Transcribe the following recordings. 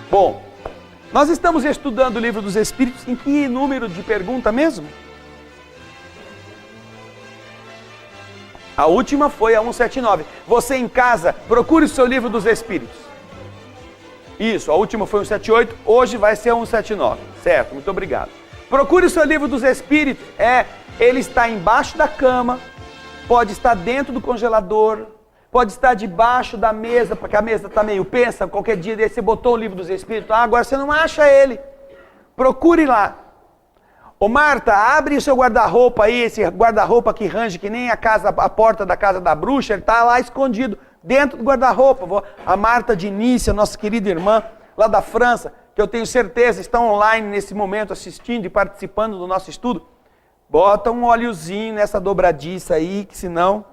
Bom, nós estamos estudando o livro dos Espíritos em que número de pergunta mesmo? A última foi a 179. Você em casa, procure o seu livro dos Espíritos. Isso, a última foi 178, hoje vai ser a 179. Certo, muito obrigado. Procure o seu livro dos Espíritos. Ele está embaixo da cama, pode estar dentro do congelador, pode estar debaixo da mesa, porque a mesa está meio pensa, qualquer dia desse você botou o livro dos Espíritos, agora você não acha ele. Procure lá. Ô Marta, abre o seu guarda-roupa aí, esse guarda-roupa que range que nem a porta da casa da bruxa, ele está lá escondido, dentro do guarda-roupa. A Marta Dinice, nossa querida irmã, lá da França, que eu tenho certeza está online nesse momento assistindo e participando do nosso estudo, bota um óleozinho nessa dobradiça aí, que senão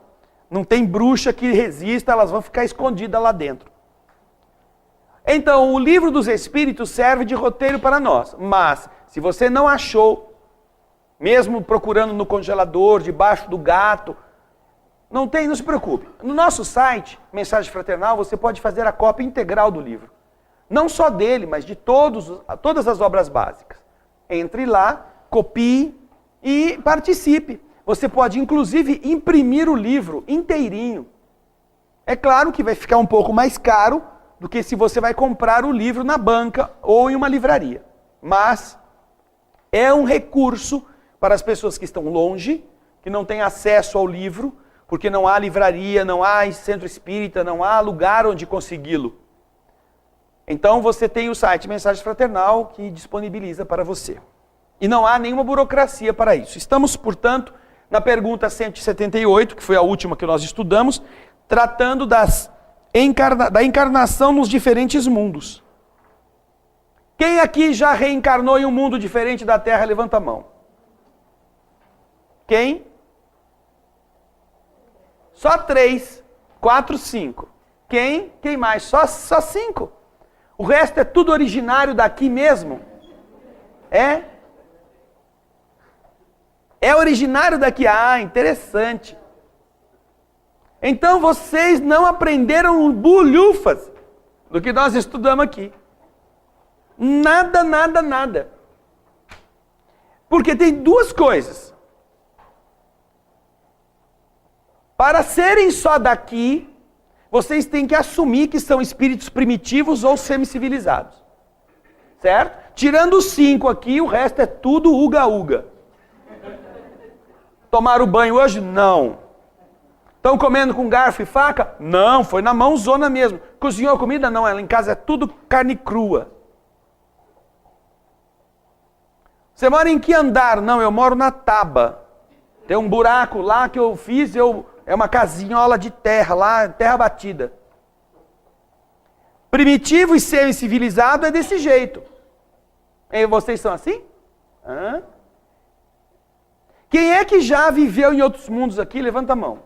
não tem bruxa que resista, elas vão ficar escondidas lá dentro. Então, o livro dos Espíritos serve de roteiro para nós, mas se você não achou, mesmo procurando no congelador, debaixo do gato, não se preocupe. No nosso site, Mensagem Fraternal, você pode fazer a cópia integral do livro. Não só dele, mas de todas as obras básicas. Entre lá, copie e participe. Você pode, inclusive, imprimir o livro inteirinho. É claro que vai ficar um pouco mais caro do que se você vai comprar o livro na banca ou em uma livraria. Mas é um recurso para as pessoas que estão longe, que não têm acesso ao livro, porque não há livraria, não há centro espírita, não há lugar onde consegui-lo. Então você tem o site Mensagem Fraternal que disponibiliza para você. E não há nenhuma burocracia para isso. Estamos, portanto, na pergunta 178, que foi a última que nós estudamos, tratando da encarnação nos diferentes mundos. Quem aqui já reencarnou em um mundo diferente da Terra, levanta a mão. Quem? Só 3, 4, 5. Quem? Quem mais? Só 5. O resto é tudo originário daqui mesmo? É? É originário daqui. Ah, interessante. Então vocês não aprenderam bulhufas do que nós estudamos aqui. Nada, nada, nada. Porque tem duas coisas. Para serem só daqui, vocês têm que assumir que são espíritos primitivos ou semicivilizados. Certo? Tirando os 5 aqui, o resto é tudo uga-uga. Tomaram banho hoje? Não. Estão comendo com garfo e faca? Não, foi na mãozona mesmo. Cozinhou a comida? Não, ela em casa é tudo carne crua. Você mora em que andar? Não, eu moro na Taba. Tem um buraco lá que eu fiz, é uma casinhola de terra lá, terra batida. Primitivo e semi-civilizado é desse jeito. E vocês são assim? Hã? Quem é que já viveu em outros mundos aqui? Levanta a mão.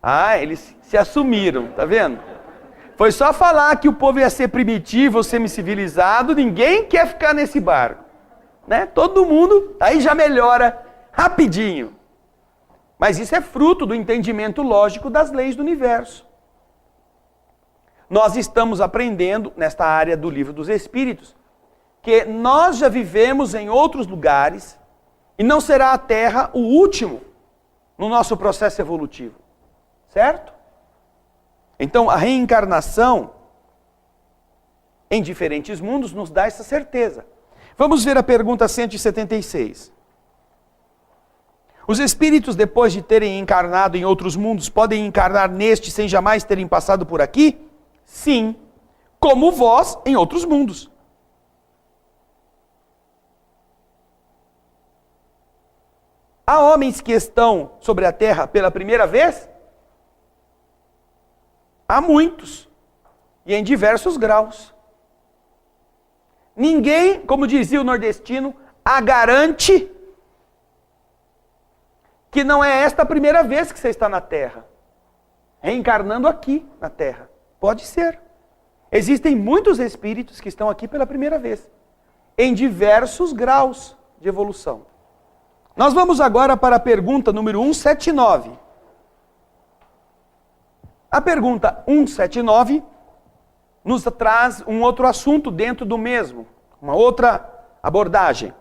Ah, eles se assumiram, tá vendo? Foi só falar que o povo ia ser primitivo ou semi-civilizado, ninguém quer ficar nesse barco. Né? Todo mundo, aí já melhora rapidinho. Mas isso é fruto do entendimento lógico das leis do universo. Nós estamos aprendendo, nesta área do Livro dos Espíritos, que nós já vivemos em outros lugares e não será a Terra o último no nosso processo evolutivo. Certo? Então, a reencarnação em diferentes mundos nos dá essa certeza. Vamos ver a pergunta 176. Os espíritos, depois de terem encarnado em outros mundos, podem encarnar neste sem jamais terem passado por aqui? Sim, como vós em outros mundos. Há homens que estão sobre a Terra pela primeira vez? Há muitos, e em diversos graus. Ninguém, como dizia o nordestino, a garante que não é esta a primeira vez que você está na Terra, reencarnando aqui na Terra. Pode ser. Existem muitos espíritos que estão aqui pela primeira vez, em diversos graus de evolução. Nós vamos agora para a pergunta número 179. A pergunta 179 nos traz um outro assunto dentro do mesmo, uma outra abordagem.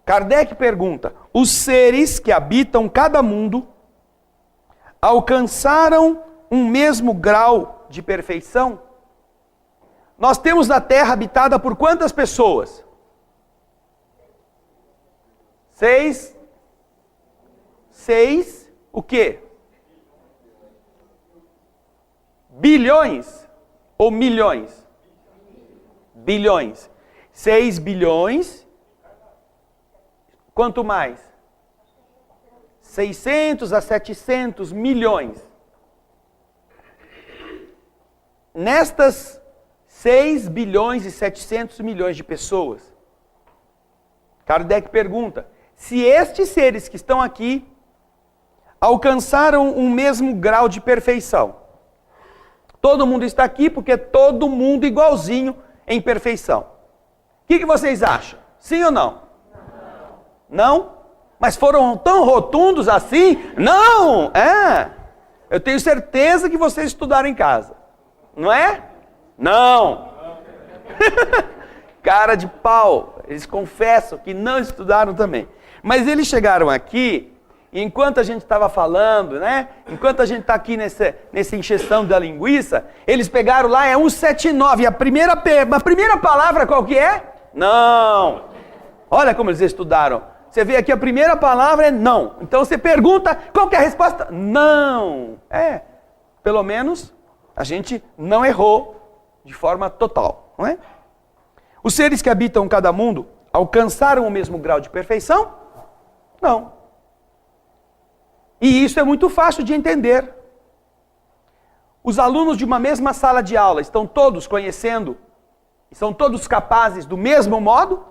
Kardec pergunta: os seres que habitam cada mundo alcançaram um mesmo grau de perfeição? Nós temos a Terra habitada por quantas pessoas? 6, o quê? Bilhões ou milhões? Bilhões. 6 bilhões. Quanto mais? 600 a 700 milhões. Nestas 6 bilhões e 700 milhões de pessoas, Kardec pergunta: se estes seres que estão aqui alcançaram um mesmo grau de perfeição, todo mundo está aqui porque todo mundo igualzinho em perfeição. O que vocês acham? Sim ou não? Não? Mas foram tão rotundos assim? Não! Eu tenho certeza que vocês estudaram em casa. Não é? Não! Cara de pau. Eles confessam que não estudaram também. Mas eles chegaram aqui, e enquanto a gente estava falando, né? Enquanto a gente está aqui nessa encheção da linguiça, eles pegaram lá, é 179. E a primeira palavra qual que é? Não! Olha como eles estudaram. Você vê aqui, a primeira palavra é não. Então você pergunta, qual que é a resposta? Não. Pelo menos a gente não errou de forma total, não é? Os seres que habitam cada mundo alcançaram o mesmo grau de perfeição? Não. E isso é muito fácil de entender. Os alunos de uma mesma sala de aula estão todos conhecendo, são todos capazes do mesmo modo?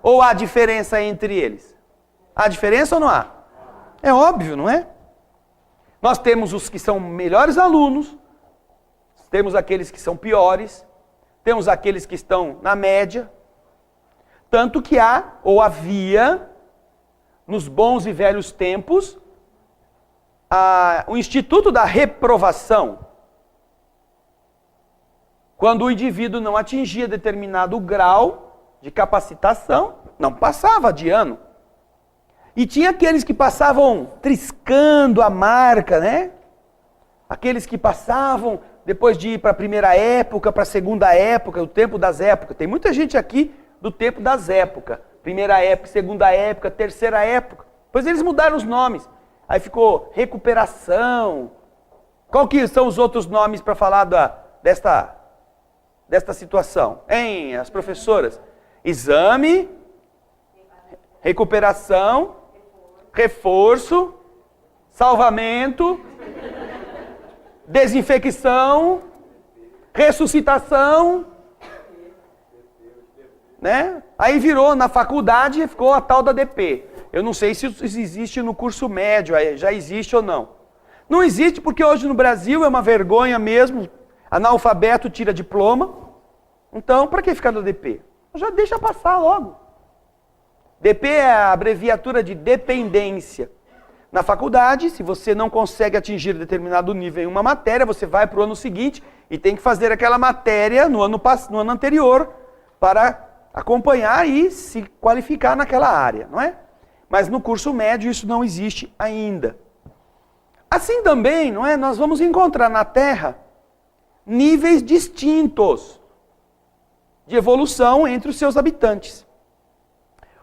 Ou há diferença entre eles? Há diferença ou não há? É óbvio, não é? Nós temos os que são melhores alunos, temos aqueles que são piores, temos aqueles que estão na média. Tanto que há, ou havia, nos bons e velhos tempos, o Instituto da Reprovação. Quando o indivíduo não atingia determinado grau de capacitação, não passava de ano. E tinha aqueles que passavam triscando a marca, né? Aqueles que passavam depois de ir para a primeira época, para a segunda época, o tempo das épocas. Tem muita gente aqui do tempo das épocas. Primeira época, segunda época, terceira época. Depois eles mudaram os nomes. Aí ficou recuperação. Qual que são os outros nomes para falar desta situação? Hein, as professoras? Exame, recuperação, reforço, salvamento, desinfecção, ressuscitação, né? Aí virou, na faculdade, ficou a tal da DP. Eu não sei se isso existe no curso médio, já existe ou não. Não existe porque hoje no Brasil é uma vergonha mesmo, analfabeto tira diploma. Então, para que ficar no DP? Já deixa passar logo. DP é a abreviatura de dependência. Na faculdade, se você não consegue atingir determinado nível em uma matéria, você vai para o ano seguinte e tem que fazer aquela matéria no ano anterior para acompanhar e se qualificar naquela área, não é? Mas no curso médio isso não existe ainda. Assim também, não é? Nós vamos encontrar na Terra níveis distintos de evolução entre os seus habitantes.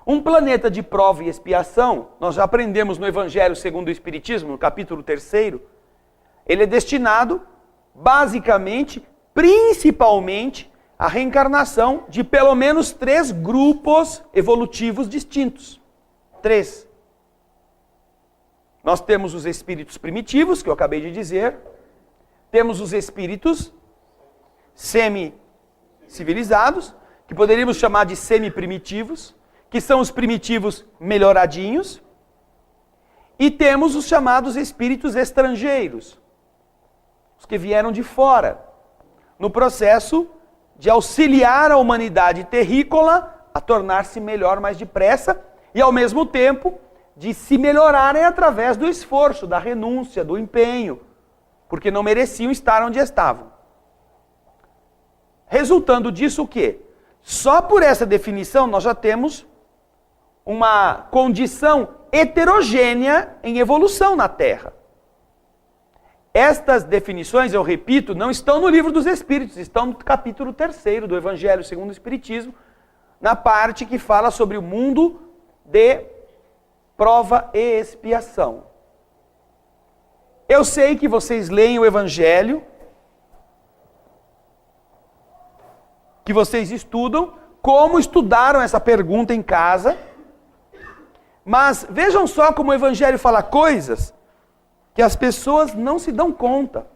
Um planeta de prova e expiação, nós já aprendemos no Evangelho segundo o Espiritismo, no capítulo 3º, ele é destinado, basicamente, principalmente, à reencarnação de pelo menos 3 grupos evolutivos distintos. 3. Nós temos os espíritos primitivos, que eu acabei de dizer, temos os espíritos semi-civilizados, que poderíamos chamar de semi-primitivos, que são os primitivos melhoradinhos, e temos os chamados espíritos estrangeiros, os que vieram de fora, no processo de auxiliar a humanidade terrícola a tornar-se melhor mais depressa, e ao mesmo tempo de se melhorarem através do esforço, da renúncia, do empenho, porque não mereciam estar onde estavam. Resultando disso o quê? Só por essa definição nós já temos uma condição heterogênea em evolução na Terra. Estas definições, eu repito, não estão no Livro dos Espíritos, estão no capítulo 3º do Evangelho segundo o Espiritismo, na parte que fala sobre o mundo de prova e expiação. Eu sei que vocês leem o Evangelho, que vocês estudam, como estudaram essa pergunta em casa, mas vejam só como o Evangelho fala coisas que as pessoas não se dão conta.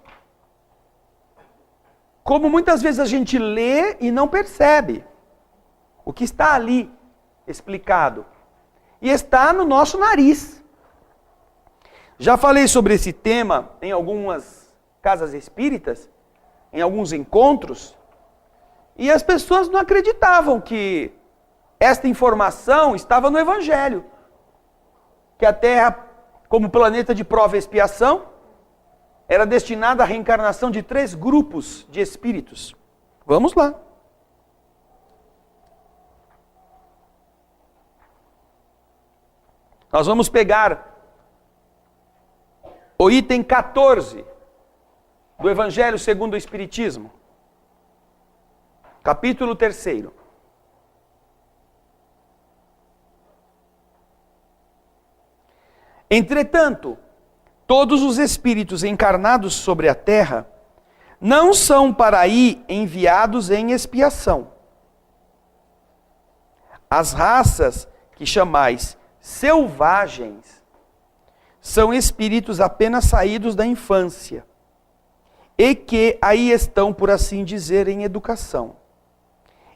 Como muitas vezes a gente lê e não percebe o que está ali explicado. E está no nosso nariz. Já falei sobre esse tema em algumas casas espíritas, em alguns encontros, e as pessoas não acreditavam que esta informação estava no Evangelho. Que a Terra, como planeta de prova e expiação, era destinada à reencarnação de 3 grupos de espíritos. Vamos lá. Nós vamos pegar o item 14 do Evangelho segundo o Espiritismo. Capítulo 3º. Entretanto, todos os espíritos encarnados sobre a terra não são para aí enviados em expiação. As raças que chamais selvagens são espíritos apenas saídos da infância e que aí estão, por assim dizer, em educação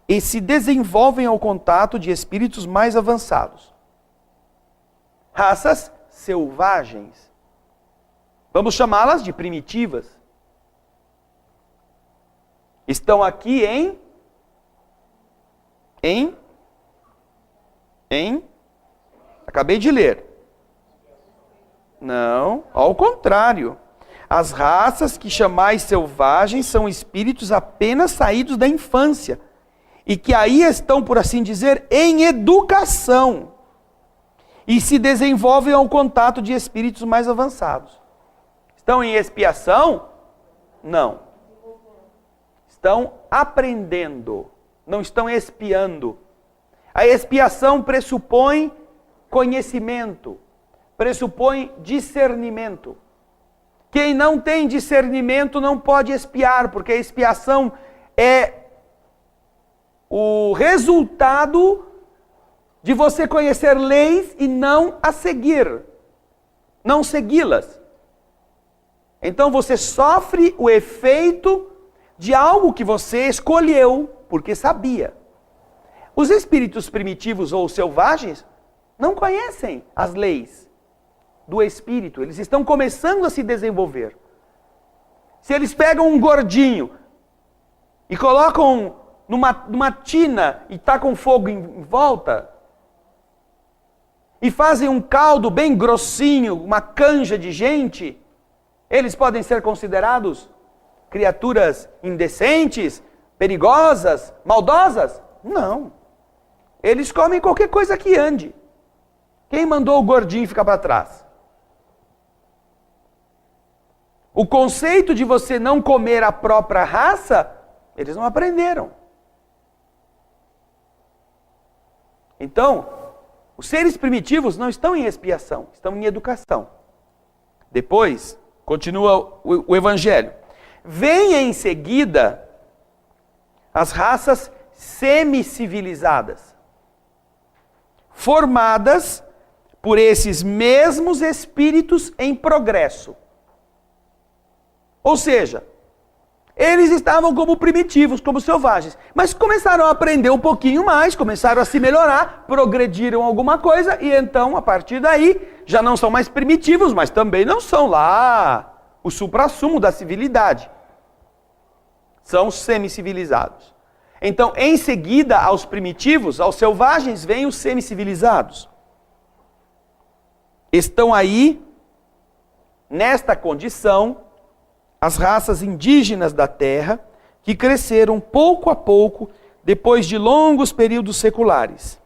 e se desenvolvem ao contato de espíritos mais avançados. Raças selvagens. Vamos chamá-las de primitivas. Estão aqui acabei de ler. Não, ao contrário. As raças que chamais selvagens são espíritos apenas saídos da infância e que aí estão, por assim dizer, em educação e se desenvolvem ao contato de espíritos mais avançados. Estão em expiação? Não. Estão aprendendo, não estão expiando. A expiação pressupõe conhecimento, pressupõe discernimento. Quem não tem discernimento não pode expiar, porque a expiação é o resultado de você conhecer leis e não as seguir, não segui-las. Então você sofre o efeito de algo que você escolheu, porque sabia. Os espíritos primitivos ou selvagens não conhecem as leis do espírito, eles estão começando a se desenvolver. Se eles pegam um gordinho e colocam numa tina e tacam fogo em volta, e fazem um caldo bem grossinho, uma canja de gente, eles podem ser considerados criaturas indecentes, perigosas, maldosas? Não. Eles comem qualquer coisa que ande. Quem mandou o gordinho ficar para trás? O conceito de você não comer a própria raça, eles não aprenderam. Então, os seres primitivos não estão em expiação, estão em educação. Depois, continua o Evangelho. Vem em seguida as raças semicivilizadas, formadas por esses mesmos espíritos em progresso. Ou seja, eles estavam como primitivos, como selvagens, mas começaram a aprender um pouquinho mais, começaram a se melhorar, progrediram alguma coisa, e então, a partir daí, já não são mais primitivos, mas também não são lá o suprassumo da civilidade. São semicivilizados. Então, em seguida aos primitivos, aos selvagens, vêm os semicivilizados. Estão aí, nesta condição, as raças indígenas da Terra, que cresceram pouco a pouco depois de longos períodos seculares,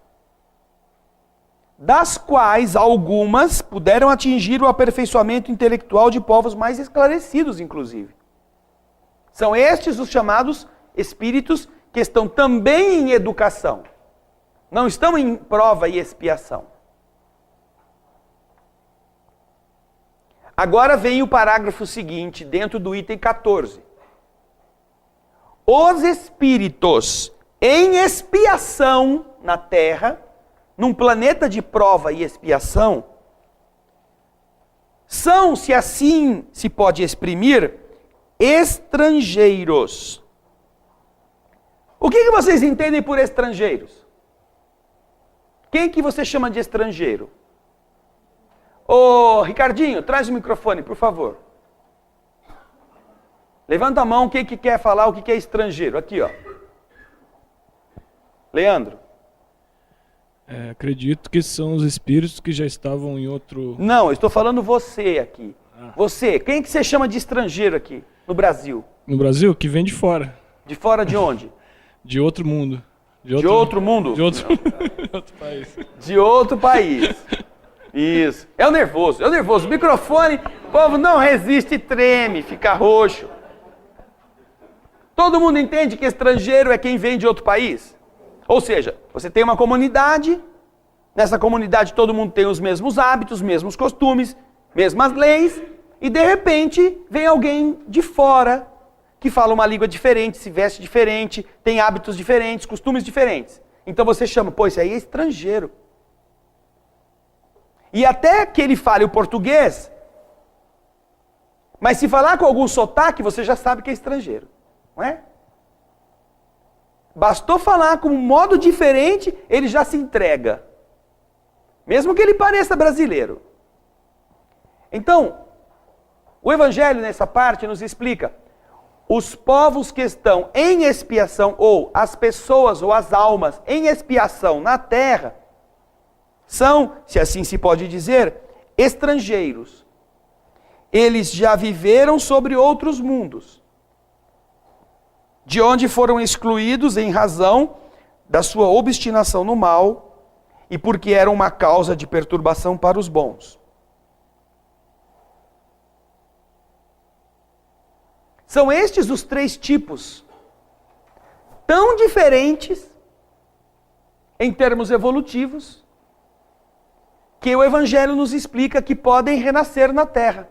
das quais algumas puderam atingir o aperfeiçoamento intelectual de povos mais esclarecidos, inclusive. São estes os chamados espíritos que estão também em educação. Não estão em prova e expiação. Agora vem o parágrafo seguinte, dentro do item 14. Os espíritos em expiação na Terra, num planeta de prova e expiação, são, se assim se pode exprimir, estrangeiros. O que vocês entendem por estrangeiros? Quem que você chama de estrangeiro? Ô, Ricardinho, traz o microfone, por favor. Levanta a mão, quem que quer falar o que é estrangeiro? Aqui, ó. Leandro. Acredito que são os espíritos que já estavam em outro... Não, eu estou falando você aqui. Você, quem que você chama de estrangeiro aqui, no Brasil? No Brasil? Que vem de fora. De fora de onde? De outro mundo. De outro mundo? De outro país. De outro país. Isso. É o nervoso. O microfone, o povo não resiste, treme, fica roxo. Todo mundo entende que estrangeiro é quem vem de outro país? Ou seja, você tem uma comunidade, nessa comunidade todo mundo tem os mesmos hábitos, mesmos costumes, mesmas leis, e de repente vem alguém de fora que fala uma língua diferente, se veste diferente, tem hábitos diferentes, costumes diferentes. Então você chama, pô, esse aí é estrangeiro. E até que ele fale o português, mas se falar com algum sotaque, você já sabe que é estrangeiro, não é? Bastou falar com um modo diferente, ele já se entrega. Mesmo que ele pareça brasileiro. Então, o Evangelho nessa parte nos explica, os povos que estão em expiação, ou as pessoas ou as almas em expiação na terra, são, se assim se pode dizer, estrangeiros. Eles já viveram sobre outros mundos, de onde foram excluídos em razão da sua obstinação no mal e porque eram uma causa de perturbação para os bons. São estes os três tipos, tão diferentes em termos evolutivos, que o Evangelho nos explica que podem renascer na Terra.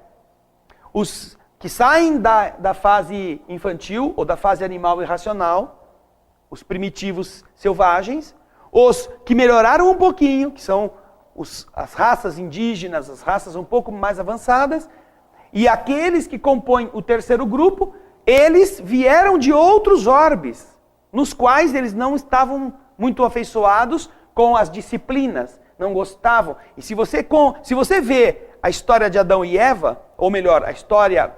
Os que saem da fase infantil ou da fase animal irracional, os primitivos selvagens, os que melhoraram um pouquinho, que são as raças indígenas, as raças um pouco mais avançadas, e aqueles que compõem o terceiro grupo, eles vieram de outros orbes, nos quais eles não estavam muito afeiçoados com as disciplinas, não gostavam. E se você vê a história de Adão e Eva, ou melhor, a história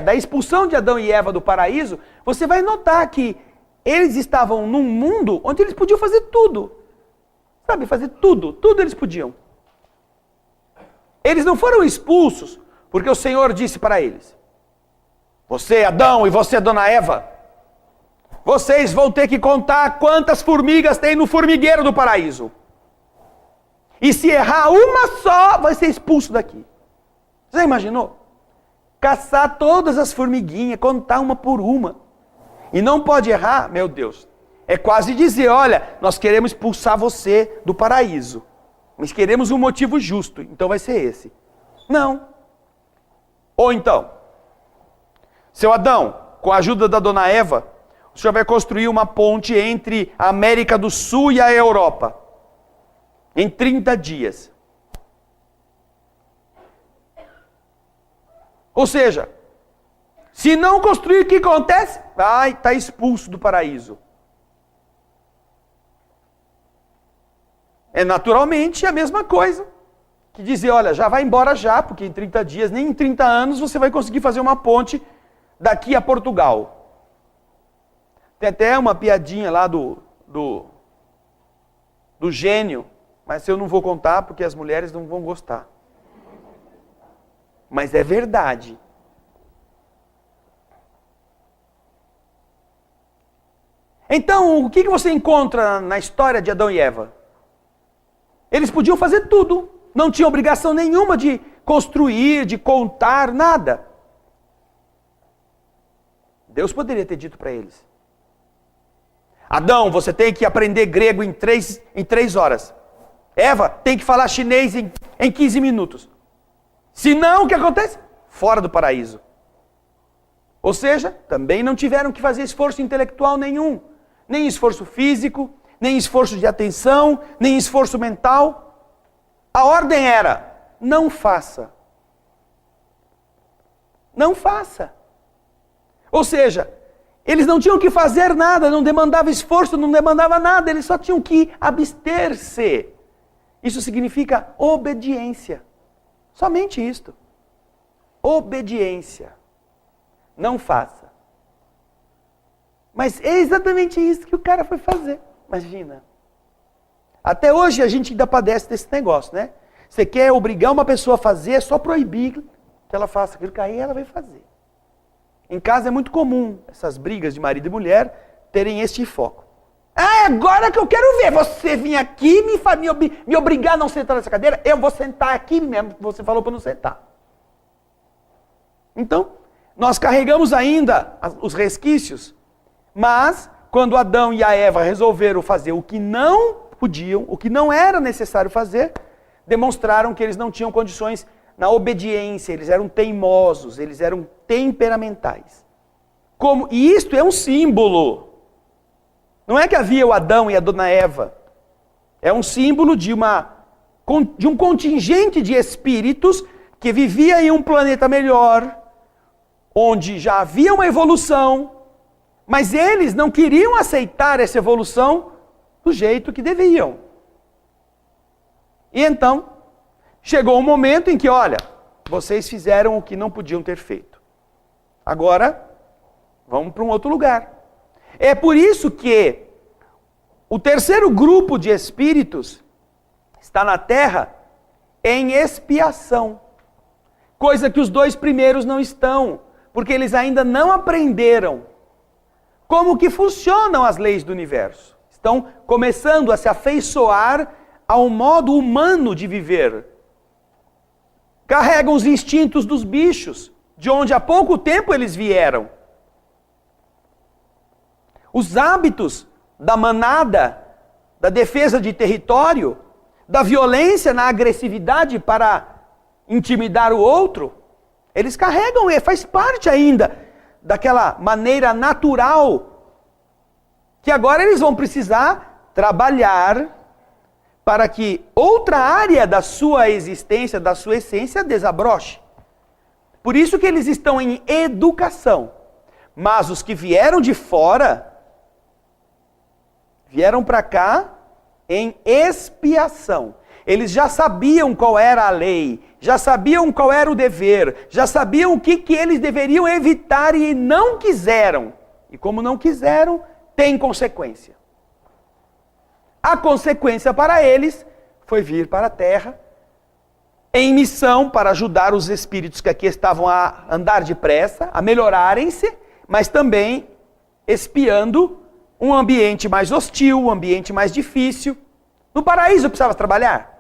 da expulsão de Adão e Eva do paraíso, você vai notar que eles estavam num mundo onde eles podiam fazer tudo. Sabe, fazer tudo eles podiam. Eles não foram expulsos porque o Senhor disse para eles, você Adão e você Dona Eva, vocês vão ter que contar quantas formigas tem no formigueiro do paraíso. E se errar uma só, vai ser expulso daqui. Você já imaginou? Caçar todas as formiguinhas, contar uma por uma. E não pode errar, meu Deus. É quase dizer, olha, nós queremos expulsar você do paraíso. Mas queremos um motivo justo, então vai ser esse. Não. Ou então, seu Adão, com a ajuda da Dona Eva, o senhor vai construir uma ponte entre a América do Sul e a Europa. Em 30 dias. Ou seja, se não construir, o que acontece? Está expulso do paraíso. É naturalmente a mesma coisa. Que dizer, olha, já vai embora já, porque em 30 dias, nem em 30 anos, você vai conseguir fazer uma ponte daqui a Portugal. Tem até uma piadinha lá do gênio, mas eu não vou contar porque as mulheres não vão gostar. Mas é verdade. Então, o que você encontra na história de Adão e Eva? Eles podiam fazer tudo. Não tinham obrigação nenhuma de construir, de contar, nada. Deus poderia ter dito para eles: Adão, você tem que aprender grego em 3 horas. Eva, tem que falar chinês em 15 minutos. Senão, o que acontece? Fora do paraíso. Ou seja, também não tiveram que fazer esforço intelectual nenhum. Nem esforço físico, nem esforço de atenção, nem esforço mental. A ordem era: não faça. Não faça. Ou seja, eles não tinham que fazer nada, não demandava esforço, não demandava nada, eles só tinham que abster-se. Isso significa obediência. Somente isto. Obediência. Não faça. Mas é exatamente isso que o cara foi fazer. Imagina. Até hoje a gente ainda padece desse negócio, né? Você quer obrigar uma pessoa a fazer, é só proibir que ela faça aquilo que aí ela vai fazer. Em casa é muito comum essas brigas de marido e mulher terem este foco. Ah, agora que eu quero ver você vir aqui me obrigar a não sentar nessa cadeira, eu vou sentar aqui mesmo, você falou para não sentar. Então, nós carregamos ainda os resquícios, mas quando Adão e a Eva resolveram fazer o que não podiam, o que não era necessário fazer, demonstraram que eles não tinham condições na obediência, eles eram teimosos, eles eram temperamentais. E isto é um símbolo. Não é que havia o Adão e a dona Eva. É um símbolo de um contingente de espíritos que vivia em um planeta melhor, onde já havia uma evolução, mas eles não queriam aceitar essa evolução do jeito que deviam. E então, chegou um momento em que, olha, vocês fizeram o que não podiam ter feito. Agora, vamos para um outro lugar. É por isso que o terceiro grupo de espíritos está na Terra em expiação. Coisa que os 2 primeiros não estão, porque eles ainda não aprenderam como que funcionam as leis do universo. Estão começando a se afeiçoar ao modo humano de viver. Carregam os instintos dos bichos, de onde há pouco tempo eles vieram. Os hábitos da manada, da defesa de território, da violência na agressividade para intimidar o outro, eles carregam, faz parte ainda daquela maneira natural, que agora eles vão precisar trabalhar para que outra área da sua existência, da sua essência, desabroche. Por isso que eles estão em educação. Mas os que vieram de fora, vieram para cá em expiação. Eles já sabiam qual era a lei, já sabiam qual era o dever, já sabiam o que eles deveriam evitar e não quiseram. E como não quiseram, tem consequência. A consequência para eles foi vir para a Terra em missão para ajudar os espíritos que aqui estavam a andar depressa, a melhorarem-se, mas também espiando um ambiente mais hostil, um ambiente mais difícil. No paraíso precisava trabalhar?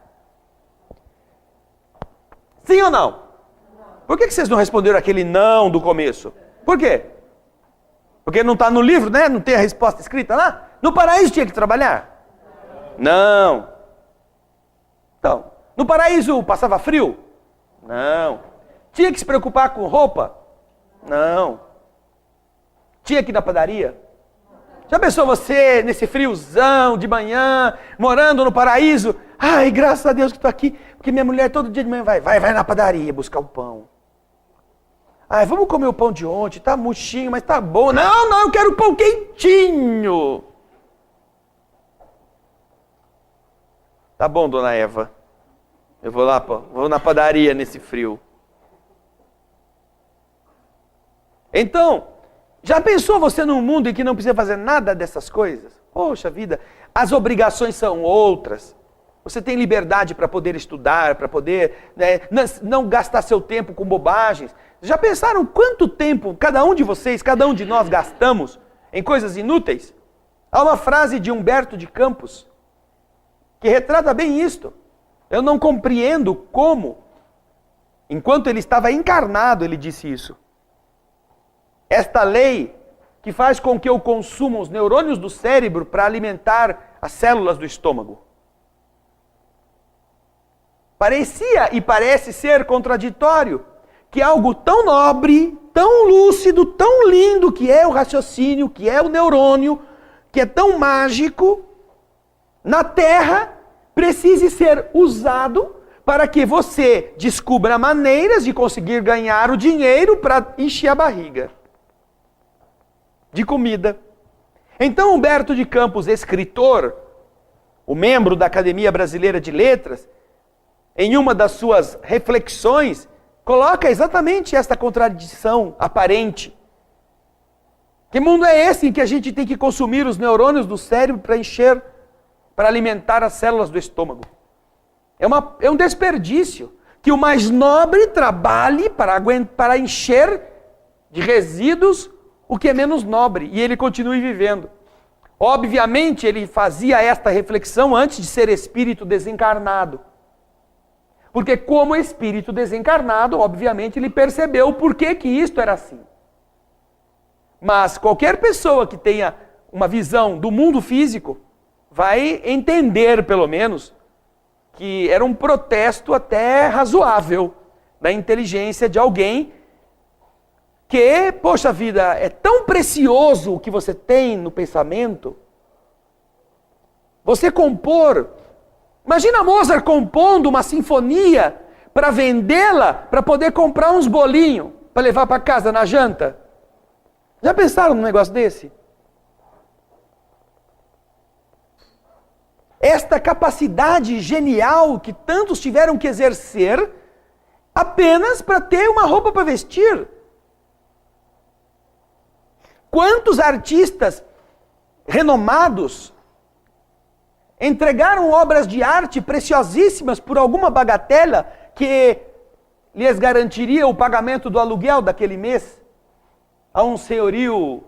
Sim ou não? Por que vocês não responderam aquele não do começo? Por quê? Porque não está no livro, né? Não tem a resposta escrita lá? No paraíso tinha que trabalhar? Não. Então, no paraíso passava frio? Não. Tinha que se preocupar com roupa? Não. Tinha que ir na padaria? Já pensou você nesse friozão de manhã, morando no paraíso? Ai, graças a Deus que estou aqui, porque minha mulher todo dia de manhã vai na padaria buscar o pão. Ai, vamos comer o pão de ontem, tá murchinho, mas tá bom. Não, eu quero pão quentinho. Tá bom, dona Eva. Eu vou na padaria nesse frio. Então, já pensou você num mundo em que não precisa fazer nada dessas coisas? Poxa vida, as obrigações são outras. Você tem liberdade para poder estudar, para poder não gastar seu tempo com bobagens. Já pensaram quanto tempo cada um de vocês, cada um de nós gastamos em coisas inúteis? Há uma frase de Humberto de Campos que retrata bem isto. Eu não compreendo como, enquanto ele estava encarnado, ele disse isso. Esta lei que faz com que eu consuma os neurônios do cérebro para alimentar as células do estômago. Parecia e parece ser contraditório que algo tão nobre, tão lúcido, tão lindo que é o raciocínio, que é o neurônio, que é tão mágico, na Terra precise ser usado para que você descubra maneiras de conseguir ganhar o dinheiro para encher a barriga de comida. Então Humberto de Campos, escritor, o membro da Academia Brasileira de Letras, em uma das suas reflexões, coloca exatamente esta contradição aparente. Que mundo é esse em que a gente tem que consumir os neurônios do cérebro para encher, para alimentar as células do estômago? É um desperdício. Que o mais nobre trabalhe para encher de resíduos o que é menos nobre, e ele continue vivendo. Obviamente, ele fazia esta reflexão antes de ser espírito desencarnado. Porque como espírito desencarnado, obviamente, ele percebeu por que isto era assim. Mas qualquer pessoa que tenha uma visão do mundo físico vai entender, pelo menos, que era um protesto até razoável da inteligência de alguém que, poxa vida, é tão precioso o que você tem no pensamento. Você compor, imagina Mozart compondo uma sinfonia para vendê-la, para poder comprar uns bolinhos para levar para casa na janta. Já pensaram num negócio desse? Esta capacidade genial que tantos tiveram que exercer apenas para ter uma roupa para vestir. Quantos artistas renomados entregaram obras de arte preciosíssimas por alguma bagatela que lhes garantiria o pagamento do aluguel daquele mês? A um senhorio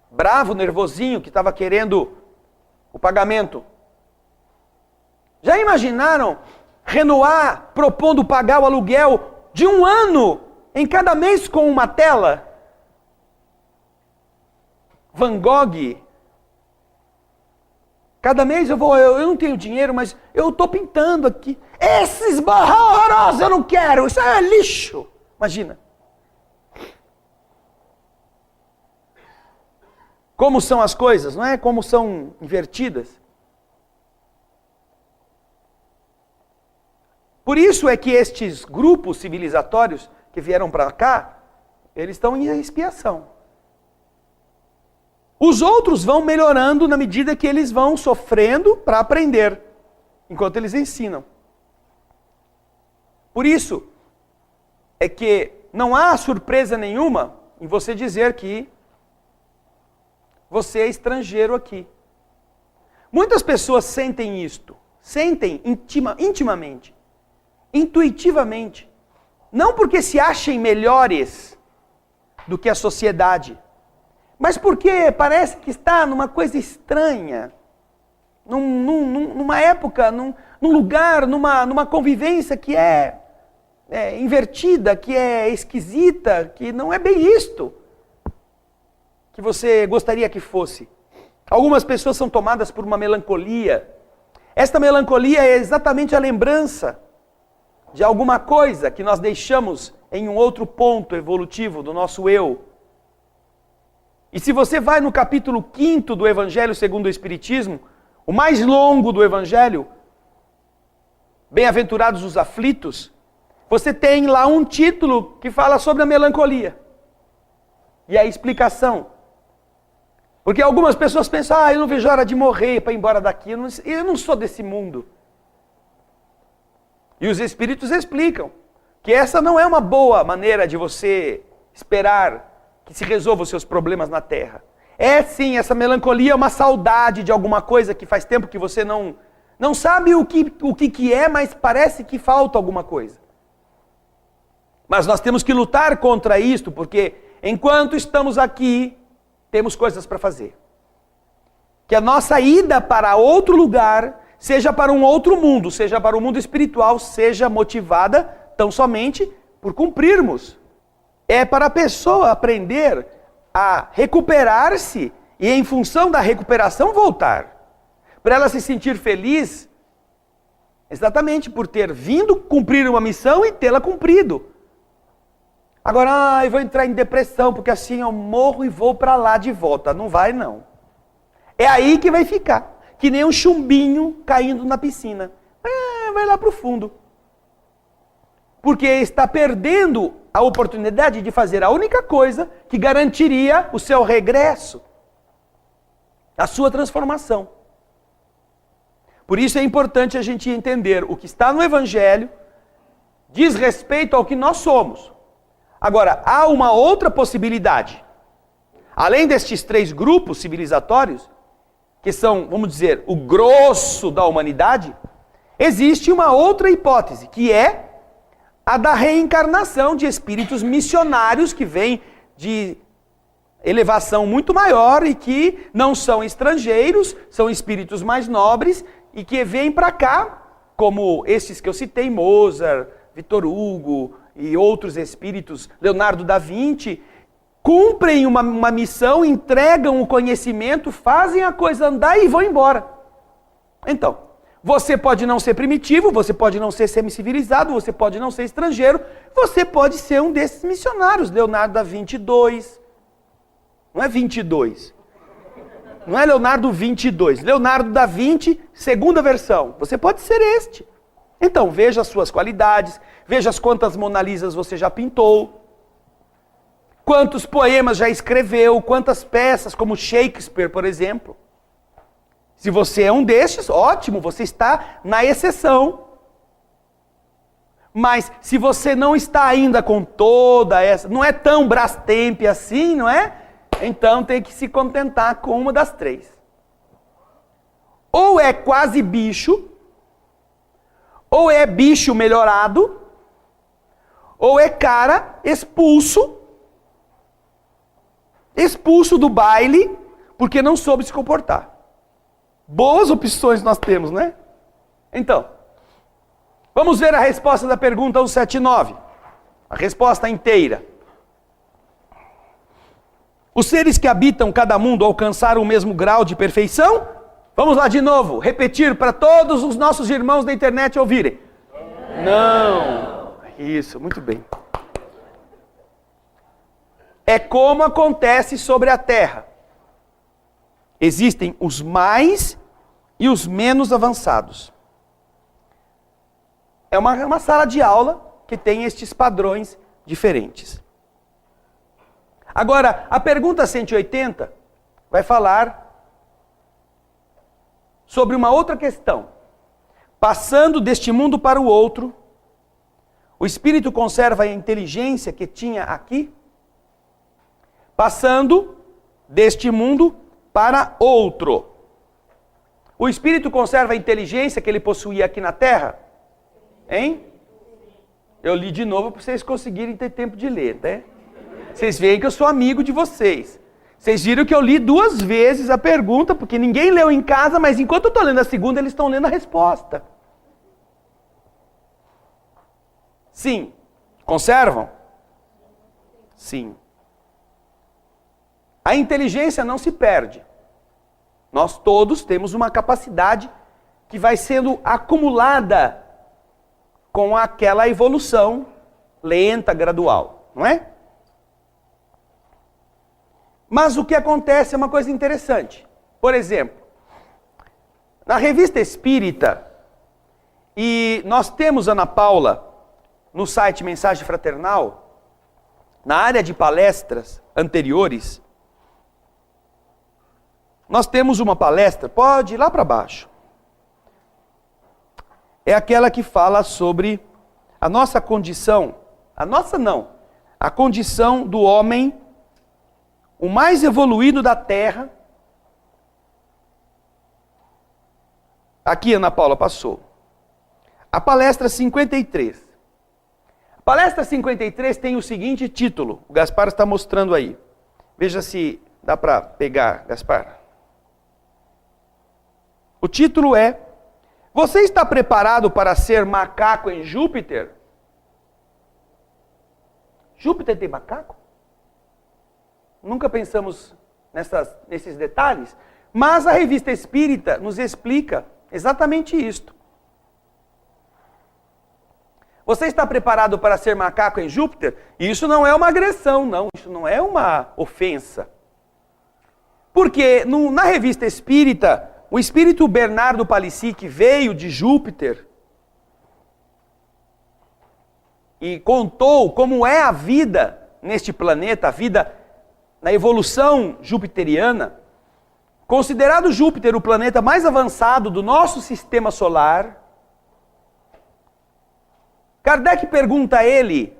bravo, nervosinho, que estava querendo o pagamento. Já imaginaram Renoir propondo pagar o aluguel de 1 ano em cada mês com uma tela? Van Gogh, cada mês eu não tenho dinheiro, mas eu estou pintando aqui. Esses horrorosos eu não quero, isso é lixo. Imagina. Como são as coisas, não é? Como são invertidas. Por isso é que estes grupos civilizatórios que vieram para cá, eles estão em expiação. Os outros vão melhorando na medida que eles vão sofrendo para aprender, enquanto eles ensinam. Por isso é que não há surpresa nenhuma em você dizer que você é estrangeiro aqui. Muitas pessoas sentem isto, sentem intimamente, intuitivamente. Não porque se achem melhores do que a sociedade, mas porque parece que está numa coisa estranha, numa época, num lugar, numa convivência que é invertida, que é esquisita, que não é bem isto que você gostaria que fosse. Algumas pessoas são tomadas por uma melancolia. Esta melancolia é exatamente a lembrança de alguma coisa que nós deixamos em um outro ponto evolutivo do nosso eu. E se você vai no capítulo 5º do Evangelho segundo o Espiritismo, o mais longo do Evangelho, Bem-aventurados os aflitos, você tem lá um título que fala sobre a melancolia. E a explicação. Porque algumas pessoas pensam, eu não vejo a hora de morrer para ir embora daqui, eu não sou desse mundo. E os Espíritos explicam que essa não é uma boa maneira de você esperar que se resolva os seus problemas na Terra. É sim, essa melancolia é uma saudade de alguma coisa que faz tempo que você não sabe o que é, mas parece que falta alguma coisa. Mas nós temos que lutar contra isto, porque enquanto estamos aqui, temos coisas para fazer. que a nossa ida para outro lugar, seja para um outro mundo, seja para o mundo espiritual, seja motivada tão somente por cumprirmos. É para a pessoa aprender a recuperar-se e, em função da recuperação, voltar. Para ela se sentir feliz, exatamente por ter vindo cumprir uma missão e tê-la cumprido. Agora, eu vou entrar em depressão, porque assim eu morro e vou para lá de volta. Não vai, não. É aí que vai ficar. Que nem um chumbinho caindo na piscina. Vai lá para o fundo. Porque está perdendo a oportunidade de fazer a única coisa que garantiria o seu regresso, a sua transformação. Por isso é importante a gente entender o que está no Evangelho diz respeito ao que nós somos. Agora, há uma outra possibilidade. Além destes 3 grupos civilizatórios, que são, vamos dizer, o grosso da humanidade, existe uma outra hipótese, que é a da reencarnação de espíritos missionários que vêm de elevação muito maior e que não são estrangeiros, são espíritos mais nobres e que vêm para cá, como esses que eu citei, Mozart, Victor Hugo e outros espíritos, Leonardo da Vinci, cumprem uma missão, entregam o conhecimento, fazem a coisa andar e vão embora. Então, você pode não ser primitivo, você pode não ser semi-civilizado, você pode não ser estrangeiro, você pode ser um desses missionários. Leonardo da Vinci 2. Não é 22. Não é Leonardo 22. Leonardo da Vinci, segunda versão. Você pode ser este. Então, veja as suas qualidades, veja quantas Mona Lisas você já pintou, quantos poemas já escreveu, quantas peças, como Shakespeare, por exemplo. Se você é um destes, ótimo, você está na exceção. Mas se você não está ainda com toda essa, não é tão Brastemp assim, não é? Então tem que se contentar com uma das 3. Ou é quase bicho, ou é bicho melhorado, ou é cara expulso do baile, porque não soube se comportar. Boas opções nós temos, né? Então, vamos ver a resposta da pergunta 179. A resposta inteira. Os seres que habitam cada mundo alcançaram o mesmo grau de perfeição? Vamos lá de novo, repetir para todos os nossos irmãos da internet ouvirem. Não. Isso, muito bem. É como acontece sobre a Terra. Existem os mais e os menos avançados. É uma sala de aula que tem estes padrões diferentes. Agora, a pergunta 180 vai falar sobre uma outra questão. Passando deste mundo para o outro, o espírito conserva a inteligência que tinha aqui? Passando deste mundo para outro, o espírito conserva a inteligência que ele possuía aqui na Terra? Hein? Eu li de novo para vocês conseguirem ter tempo de ler, né? Vocês veem que eu sou amigo de vocês. Vocês viram que eu li 2 vezes a pergunta, porque ninguém leu em casa, mas enquanto eu estou lendo a segunda, eles estão lendo a resposta. Sim. Conservam? Sim. A inteligência não se perde. Nós todos temos uma capacidade que vai sendo acumulada com aquela evolução lenta, gradual, não é? Mas o que acontece é uma coisa interessante. Por exemplo, na Revista Espírita, e nós temos Ana Paula no site Mensagem Fraternal, na área de palestras anteriores, nós temos uma palestra, pode ir lá para baixo. É aquela que fala sobre a nossa condição, a condição do homem, o mais evoluído da Terra. Aqui, Ana Paula, passou. A palestra 53. A palestra 53 tem o seguinte título, o Gaspar está mostrando aí. Veja se dá para pegar, Gaspar. O título é: Você está preparado para ser macaco em Júpiter? Júpiter tem macaco? Nunca pensamos nesses detalhes, mas a Revista Espírita nos explica exatamente isto. Você está preparado para ser macaco em Júpiter? E isso não é uma agressão, não. Isso não é uma ofensa. Porque na Revista Espírita, o espírito Bernardo Palissy, que veio de Júpiter e contou como é a vida neste planeta, a vida na evolução jupiteriana, considerado Júpiter o planeta mais avançado do nosso sistema solar, Kardec pergunta a ele,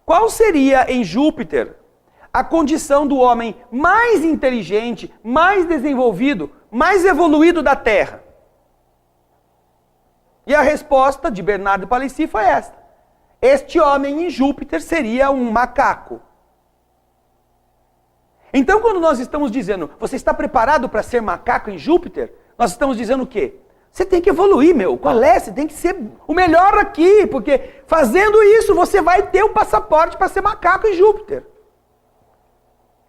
qual seria em Júpiter a condição do homem mais inteligente, mais desenvolvido, mais evoluído da Terra? E a resposta de Bernardo Palissy foi esta: este homem em Júpiter seria um macaco. Então, quando nós estamos dizendo, você está preparado para ser macaco em Júpiter? Nós estamos dizendo o quê? Você tem que evoluir, meu. Qual é? Você tem que ser o melhor aqui, porque fazendo isso você vai ter o passaporte para ser macaco em Júpiter.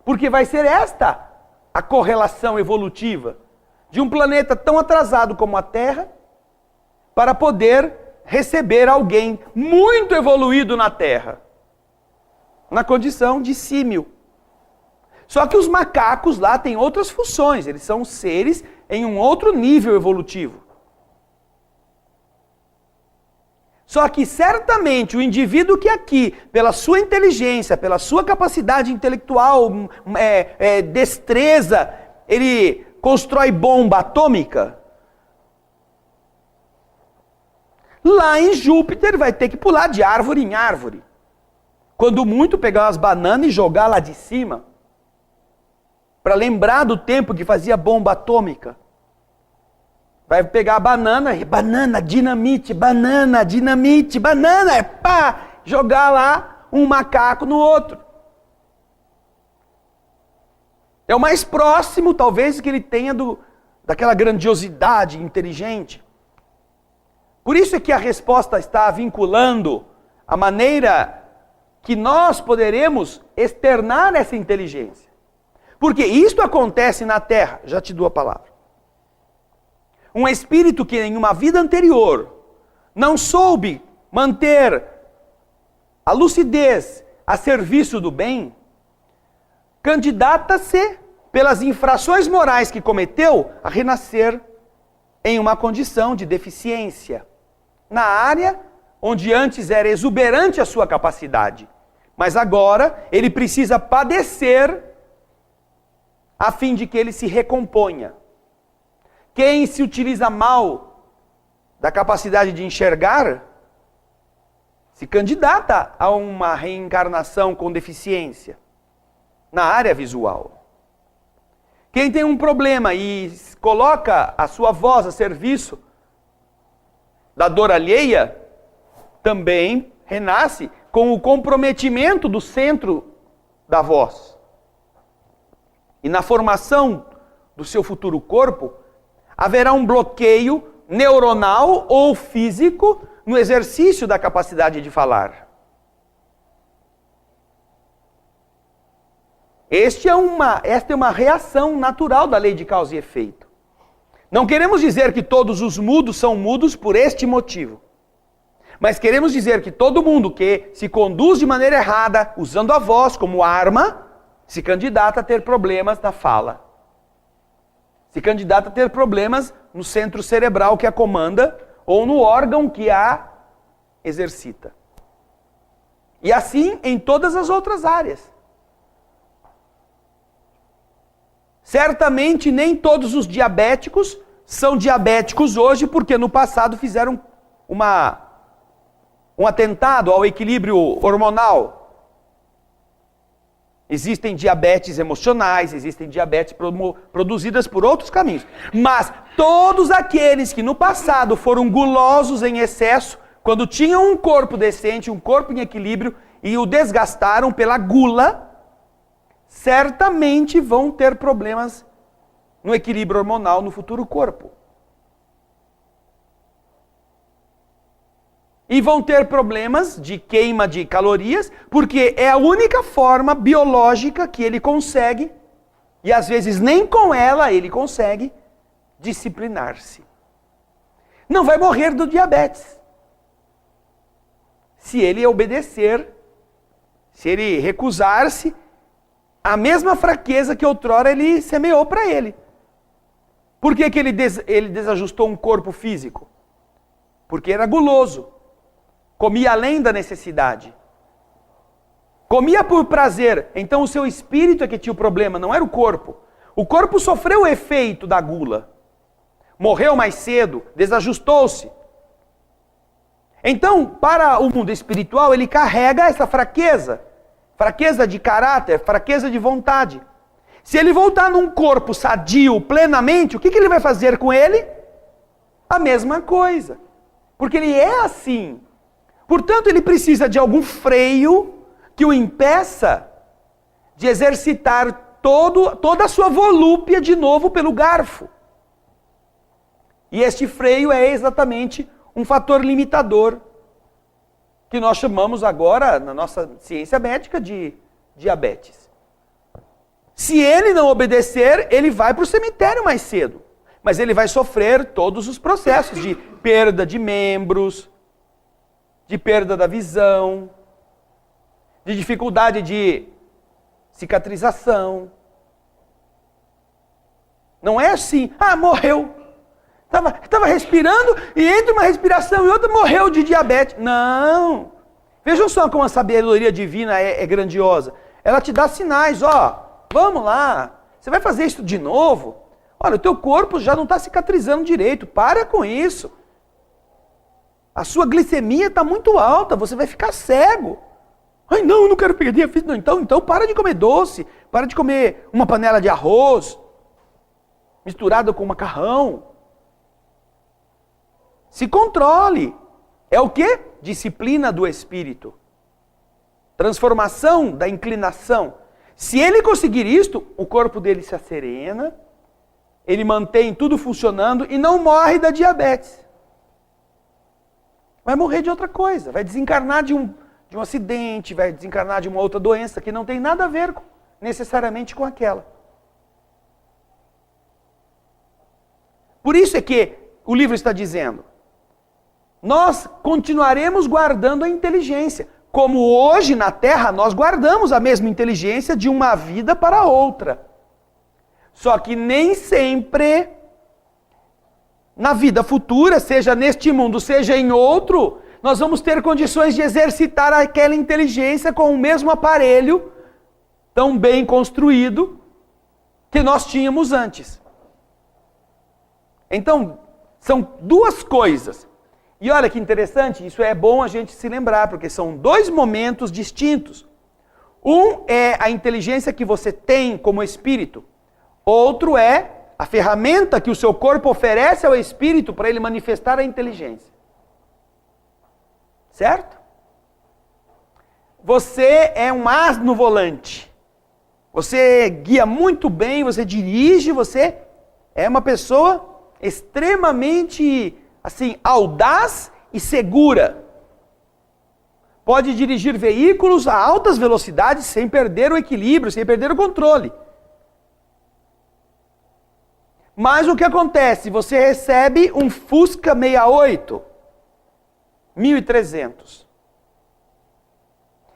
Porque vai ser esta a correlação evolutiva de um planeta tão atrasado como a Terra para poder receber alguém muito evoluído na Terra, na condição de símio. Só que os macacos lá têm outras funções, eles são seres em um outro nível evolutivo. Só que certamente o indivíduo que aqui, pela sua inteligência, pela sua capacidade intelectual, destreza, ele constrói bomba atômica, lá em Júpiter vai ter que pular de árvore em árvore. Quando muito, pegar umas bananas e jogar lá de cima, para lembrar do tempo que fazia bomba atômica. Vai pegar a banana, dinamite, banana, pá, jogar lá um macaco no outro. É o mais próximo, talvez, que ele tenha daquela grandiosidade inteligente. Por isso é que a resposta está vinculando a maneira que nós poderemos externar essa inteligência. Porque isto acontece na Terra, já te dou a palavra. Um espírito que em uma vida anterior não soube manter a lucidez a serviço do bem, candidata-se, pelas infrações morais que cometeu, a renascer em uma condição de deficiência, na área onde antes era exuberante a sua capacidade, mas agora ele precisa padecer a fim de que ele se recomponha. Quem se utiliza mal da capacidade de enxergar, se candidata a uma reencarnação com deficiência na área visual. Quem tem um problema e coloca a sua voz a serviço da dor alheia, também renasce com o comprometimento do centro da voz. E na formação do seu futuro corpo, haverá um bloqueio neuronal ou físico no exercício da capacidade de falar. Esta é uma reação natural da lei de causa e efeito. Não queremos dizer que todos os mudos são mudos por este motivo. Mas queremos dizer que todo mundo que se conduz de maneira errada, usando a voz como arma, se candidata a ter problemas na fala. Se candidata a ter problemas no centro cerebral que a comanda ou no órgão que a exercita. E assim em todas as outras áreas. Certamente nem todos os diabéticos são diabéticos hoje porque no passado fizeram um atentado ao equilíbrio hormonal. Existem diabetes emocionais, existem diabetes produzidas por outros caminhos. Mas todos aqueles que no passado foram gulosos em excesso, quando tinham um corpo decente, um corpo em equilíbrio, e o desgastaram pela gula, certamente vão ter problemas no equilíbrio hormonal no futuro corpo. E vão ter problemas de queima de calorias, porque é a única forma biológica que ele consegue, e às vezes nem com ela ele consegue, disciplinar-se. Não vai morrer do diabetes. Se ele obedecer, se ele recusar-se, a mesma fraqueza que outrora ele semeou para ele. Por que ele desajustou um corpo físico? Porque era guloso. Comia além da necessidade. Comia por prazer. Então o seu espírito é que tinha o problema, não era o corpo. O corpo sofreu o efeito da gula. Morreu mais cedo, desajustou-se. Então, para o mundo espiritual, ele carrega essa fraqueza. Fraqueza de caráter, fraqueza de vontade. Se ele voltar num corpo sadio plenamente, o que ele vai fazer com ele? A mesma coisa. Porque ele é assim. Portanto, ele precisa de algum freio que o impeça de exercitar toda a sua volúpia de novo pelo garfo. E este freio é exatamente um fator limitador, que nós chamamos agora, na nossa ciência médica, de diabetes. Se ele não obedecer, ele vai para o cemitério mais cedo. Mas ele vai sofrer todos os processos de perda de membros, de perda da visão, de dificuldade de cicatrização. Não é assim, morreu. Estava respirando e entre uma respiração e outra morreu de diabetes. Não. Vejam só como a sabedoria divina é grandiosa. Ela te dá sinais, vamos lá, você vai fazer isso de novo? Olha, o teu corpo já não está cicatrizando direito, para com isso. A sua glicemia está muito alta, você vai ficar cego. Ai não, eu não quero perder a física. Então para de comer doce, para de comer uma panela de arroz misturada com macarrão. Se controle. É o quê? Disciplina do espírito. Transformação da inclinação. Se ele conseguir isto, o corpo dele se acerena, ele mantém tudo funcionando e não morre da diabetes. Vai morrer de outra coisa, vai desencarnar de um acidente, vai desencarnar de uma outra doença que não tem nada a ver necessariamente com aquela. Por isso é que o livro está dizendo, nós continuaremos guardando a inteligência. Como hoje na Terra nós guardamos a mesma inteligência de uma vida para outra. Só que nem sempre, na vida futura, seja neste mundo, seja em outro, nós vamos ter condições de exercitar aquela inteligência com o mesmo aparelho, tão bem construído, que nós tínhamos antes. Então, são duas coisas. E olha que interessante, isso é bom a gente se lembrar, porque são dois momentos distintos. Um é a inteligência que você tem como espírito. Outro é a ferramenta que o seu corpo oferece ao espírito para ele manifestar a inteligência. Certo? Você é um as no volante. Você guia muito bem, você dirige, você é uma pessoa extremamente audaz e segura. Pode dirigir veículos a altas velocidades sem perder o equilíbrio, sem perder o controle. Mas o que acontece? Você recebe um Fusca 68, 1300.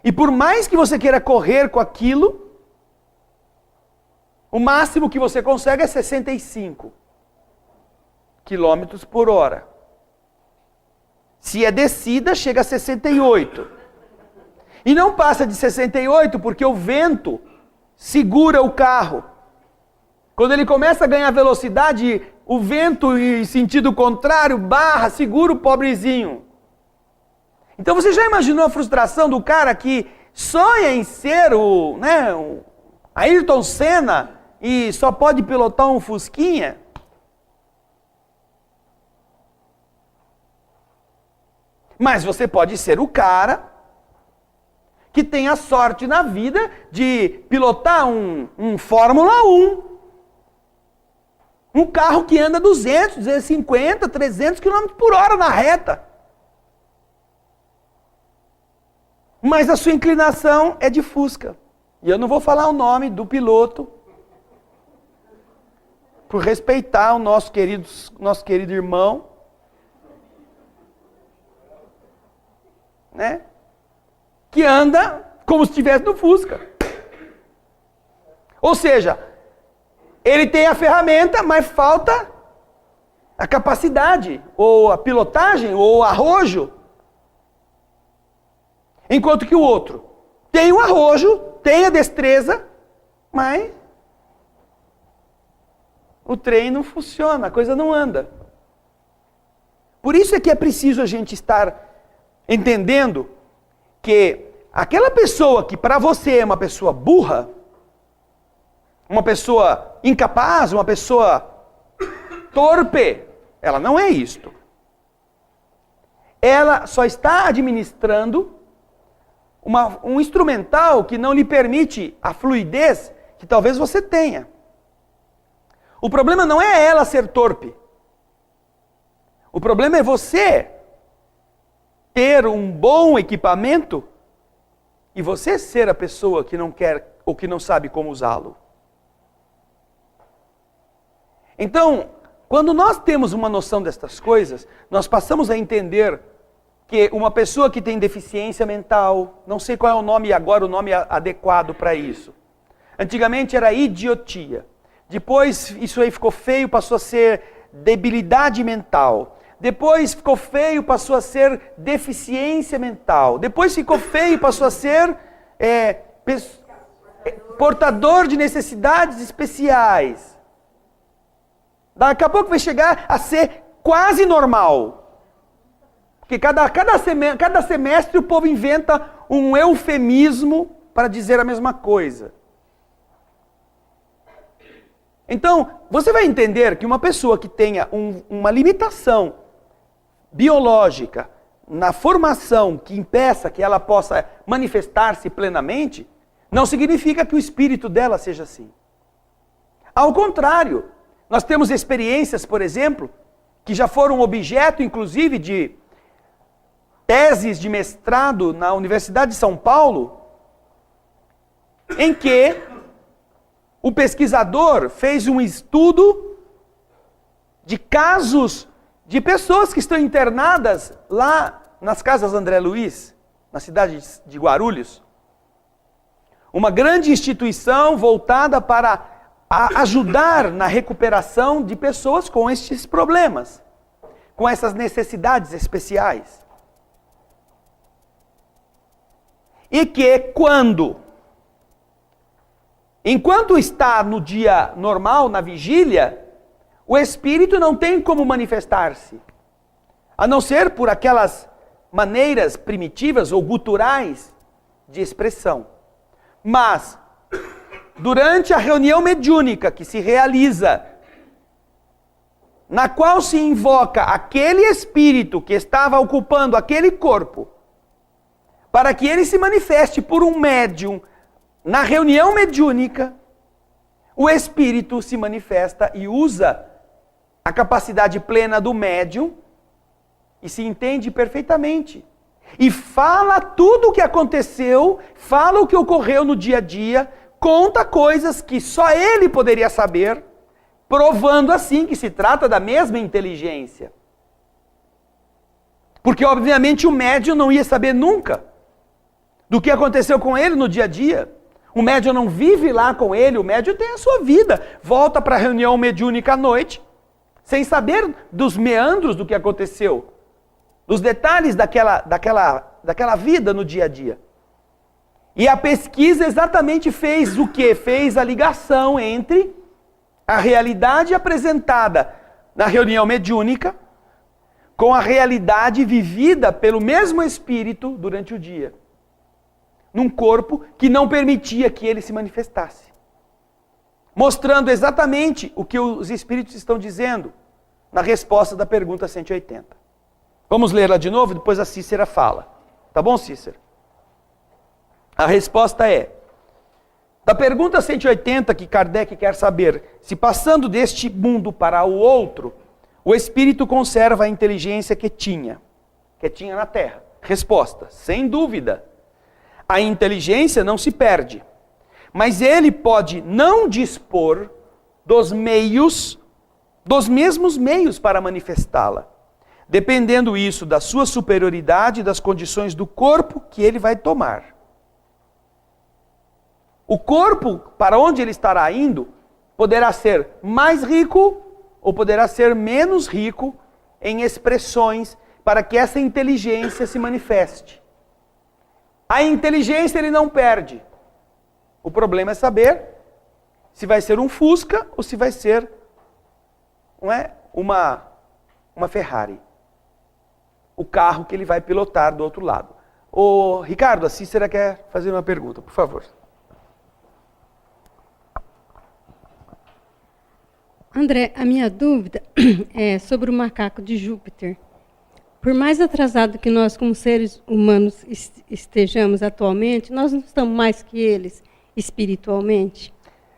E por mais que você queira correr com aquilo, o máximo que você consegue é 65 quilômetros por hora. Se é descida, chega a 68. E não passa de 68 porque o vento segura o carro. Quando ele começa a ganhar velocidade, o vento em sentido contrário segura o pobrezinho. Então você já imaginou a frustração do cara que sonha em ser o Ayrton Senna e só pode pilotar um Fusquinha? Mas você pode ser o cara que tem a sorte na vida de pilotar um Fórmula 1. Um carro que anda 200, 250, 300 km por hora na reta. mas a sua inclinação é de Fusca. E eu não vou falar o nome do piloto, por respeitar o nosso querido irmão, né? Que anda como se estivesse no Fusca. Ou seja, ele tem a ferramenta, mas falta a capacidade, ou a pilotagem, ou o arrojo. Enquanto que o outro tem o arrojo, tem a destreza, mas o trem não funciona, a coisa não anda. Por isso é que é preciso a gente estar entendendo que aquela pessoa que para você é uma pessoa burra, uma pessoa incapaz, uma pessoa torpe, ela não é isto. Ela só está administrando um instrumental que não lhe permite a fluidez que talvez você tenha. O problema não é ela ser torpe. O problema é você ter um bom equipamento e você ser a pessoa que não quer ou que não sabe como usá-lo. Então, quando nós temos uma noção destas coisas, nós passamos a entender que uma pessoa que tem deficiência mental, não sei qual é o nome agora, o nome adequado para isso. Antigamente era idiotia. Depois isso aí ficou feio, passou a ser debilidade mental. Depois ficou feio, passou a ser deficiência mental. Depois ficou feio, passou a ser portador de necessidades especiais. Daqui a pouco vai chegar a ser quase normal. Porque cada semestre o povo inventa um eufemismo para dizer a mesma coisa. Então, você vai entender que uma pessoa que tenha uma limitação biológica na formação que impeça que ela possa manifestar-se plenamente, não significa que o espírito dela seja assim. Ao contrário, nós temos experiências, por exemplo, que já foram objeto, inclusive, de teses de mestrado na Universidade de São Paulo, em que o pesquisador fez um estudo de casos de pessoas que estão internadas lá nas Casas André Luiz, na cidade de Guarulhos. Uma grande instituição voltada para ajudar na recuperação de pessoas com estes problemas, com essas necessidades especiais. E que enquanto está no dia normal, na vigília, o espírito não tem como manifestar-se, a não ser por aquelas maneiras primitivas ou guturais de expressão. Mas, durante a reunião mediúnica que se realiza, na qual se invoca aquele espírito que estava ocupando aquele corpo, para que ele se manifeste por um médium, na reunião mediúnica, o espírito se manifesta e usa a capacidade plena do médium e se entende perfeitamente. E fala tudo o que aconteceu, fala o que ocorreu no dia a dia, conta coisas que só ele poderia saber, provando assim que se trata da mesma inteligência. Porque obviamente o médium não ia saber nunca do que aconteceu com ele no dia a dia. O médium não vive lá com ele, o médium tem a sua vida. Volta para a reunião mediúnica à noite, sem saber dos meandros do que aconteceu, dos detalhes daquela vida no dia a dia. E a pesquisa exatamente fez o quê? Fez a ligação entre a realidade apresentada na reunião mediúnica com a realidade vivida pelo mesmo espírito durante o dia, num corpo que não permitia que ele se manifestasse. Mostrando exatamente o que os espíritos estão dizendo na resposta da pergunta 180. Vamos ler-la de novo, depois a Cícera fala. Tá bom, Cícera? A resposta é: da pergunta 180 que Kardec quer saber, se passando deste mundo para o outro, o espírito conserva a inteligência que tinha na Terra. Resposta: sem dúvida. A inteligência não se perde, mas ele pode não dispor dos mesmos meios para manifestá-la, dependendo isso da sua superioridade e das condições do corpo que ele vai tomar. O corpo, para onde ele estará indo, poderá ser mais rico ou poderá ser menos rico em expressões para que essa inteligência se manifeste. A inteligência ele não perde. O problema é saber se vai ser um Fusca ou se vai ser uma Ferrari. O carro que ele vai pilotar do outro lado. Ô, Ricardo, a Cícera quer fazer uma pergunta, por favor. André, a minha dúvida é sobre o macaco de Júpiter. Por mais atrasado que nós, como seres humanos, estejamos atualmente, nós não estamos mais que eles espiritualmente?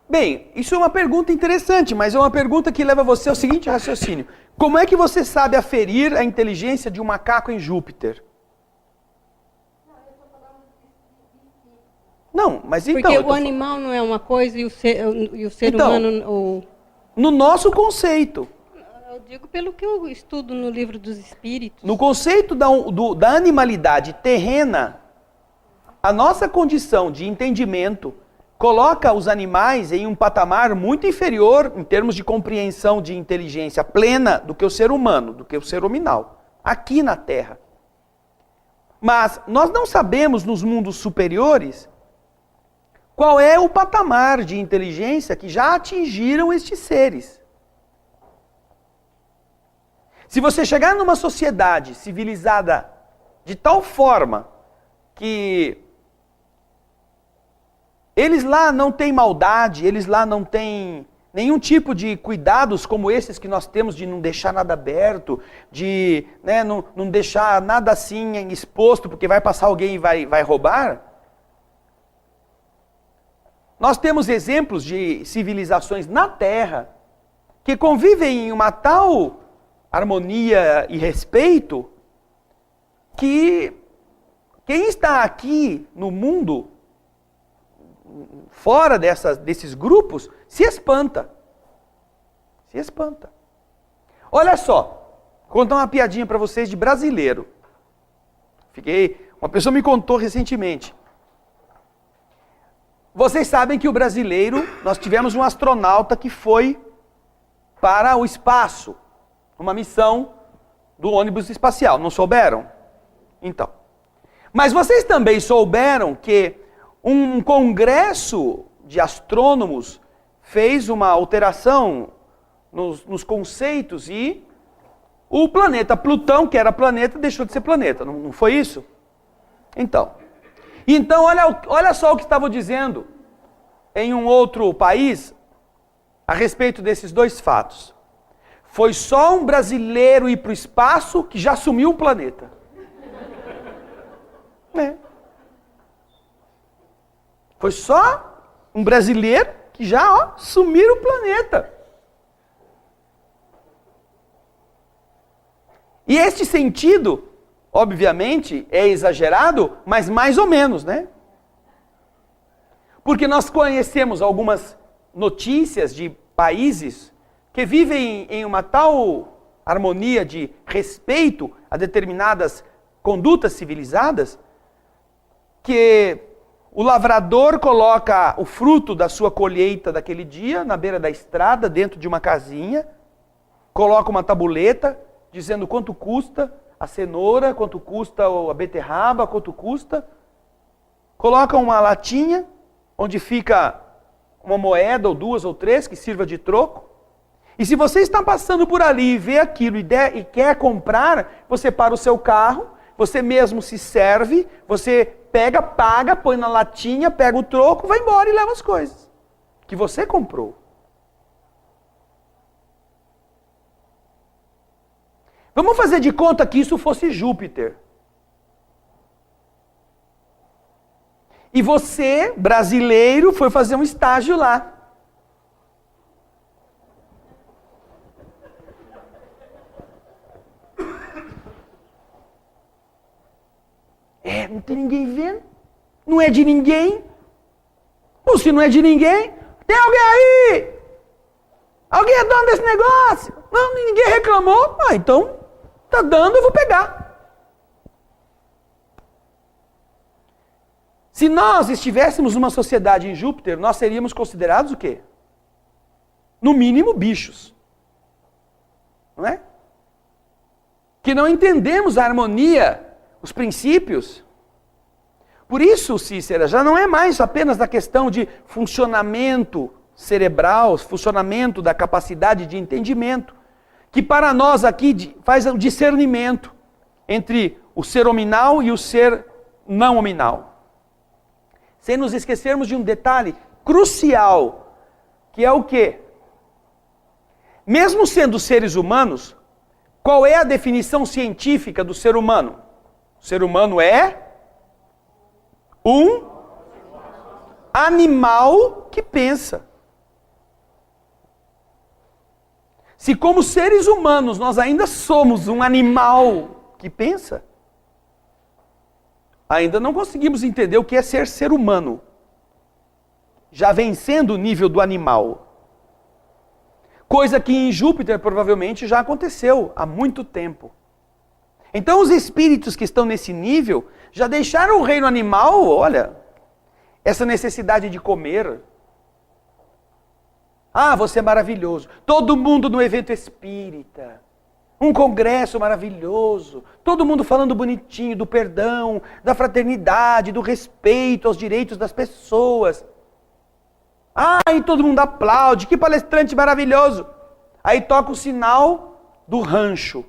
Bem, isso é uma pergunta interessante, mas é uma pergunta que leva você ao seguinte raciocínio. Como é que você sabe aferir a inteligência de um macaco em Júpiter? Não, mas então... Porque o animal não é uma coisa e o ser Então, humano... no nosso conceito, Eu digo pelo que eu estudo no livro dos Espíritos. no conceito da animalidade terrena, a nossa condição de entendimento coloca os animais em um patamar muito inferior em termos de compreensão de inteligência plena do que o ser humano, do que o ser hominal, aqui na Terra. Mas nós não sabemos nos mundos superiores qual é o patamar de inteligência que já atingiram estes seres. Se você chegar numa sociedade civilizada de tal forma que eles lá não têm maldade, eles lá não têm nenhum tipo de cuidados como esses que nós temos de não deixar nada aberto, de não deixar nada assim exposto porque vai passar alguém e vai roubar. Nós temos exemplos de civilizações na Terra que convivem em uma tal harmonia e respeito que quem está aqui no mundo, fora desses grupos, se espanta. Se espanta. Olha só, vou contar uma piadinha para vocês de brasileiro. Uma pessoa me contou recentemente. Vocês sabem que o brasileiro, nós tivemos um astronauta que foi para o espaço, uma missão do ônibus espacial. Não souberam? Então. Mas vocês também souberam que um congresso de astrônomos fez uma alteração nos conceitos e o planeta Plutão, que era planeta, deixou de ser planeta. Não foi isso? Então, olha só o que estavam dizendo em um outro país a respeito desses dois fatos. Foi só um brasileiro ir para o espaço que já sumiu o planeta. Foi só um brasileiro que já sumiu o planeta. E este sentido, obviamente, é exagerado, mas mais ou menos, né? Porque nós conhecemos algumas notícias de países que vivem em uma tal harmonia de respeito a determinadas condutas civilizadas, que o lavrador coloca o fruto da sua colheita daquele dia na beira da estrada, dentro de uma casinha, coloca uma tabuleta dizendo quanto custa a cenoura, quanto custa a beterraba, quanto custa. Coloca uma latinha onde fica uma moeda ou duas ou três que sirva de troco. E se você está passando por ali e vê aquilo e quer comprar, você para o seu carro, você mesmo se serve, você pega, paga, põe na latinha, pega o troco, vai embora e leva as coisas que você comprou. Vamos fazer de conta que isso fosse Júpiter. E você, brasileiro, foi fazer um estágio lá. Não tem ninguém vendo. Não é de ninguém. Ou se não é de ninguém, tem alguém aí? Alguém é dono desse negócio? Não, ninguém reclamou. Ah, então, tá dando, eu vou pegar. Se nós estivéssemos numa sociedade em Júpiter, nós seríamos considerados o quê? No mínimo, bichos. Não é? Que não entendemos a harmonia, os princípios. Por isso, Cícera, já não é mais apenas a questão de funcionamento cerebral, funcionamento da capacidade de entendimento, que para nós aqui faz o discernimento entre o ser hominal e o ser não hominal. Sem nos esquecermos de um detalhe crucial, que é o quê? Mesmo sendo seres humanos, qual é a definição científica do ser humano? O ser humano é um animal que pensa. Se como seres humanos nós ainda somos um animal que pensa, ainda não conseguimos entender o que é ser humano, já vencendo o nível do animal. Coisa que em Júpiter provavelmente já aconteceu há muito tempo. Então os espíritos que estão nesse nível já deixaram o reino animal, olha, essa necessidade de comer. Ah, você é maravilhoso. Todo mundo no evento espírita. Um congresso maravilhoso. Todo mundo falando bonitinho do perdão, da fraternidade, do respeito aos direitos das pessoas. Ah, e todo mundo aplaude. Que palestrante maravilhoso. Aí toca o sinal do rancho.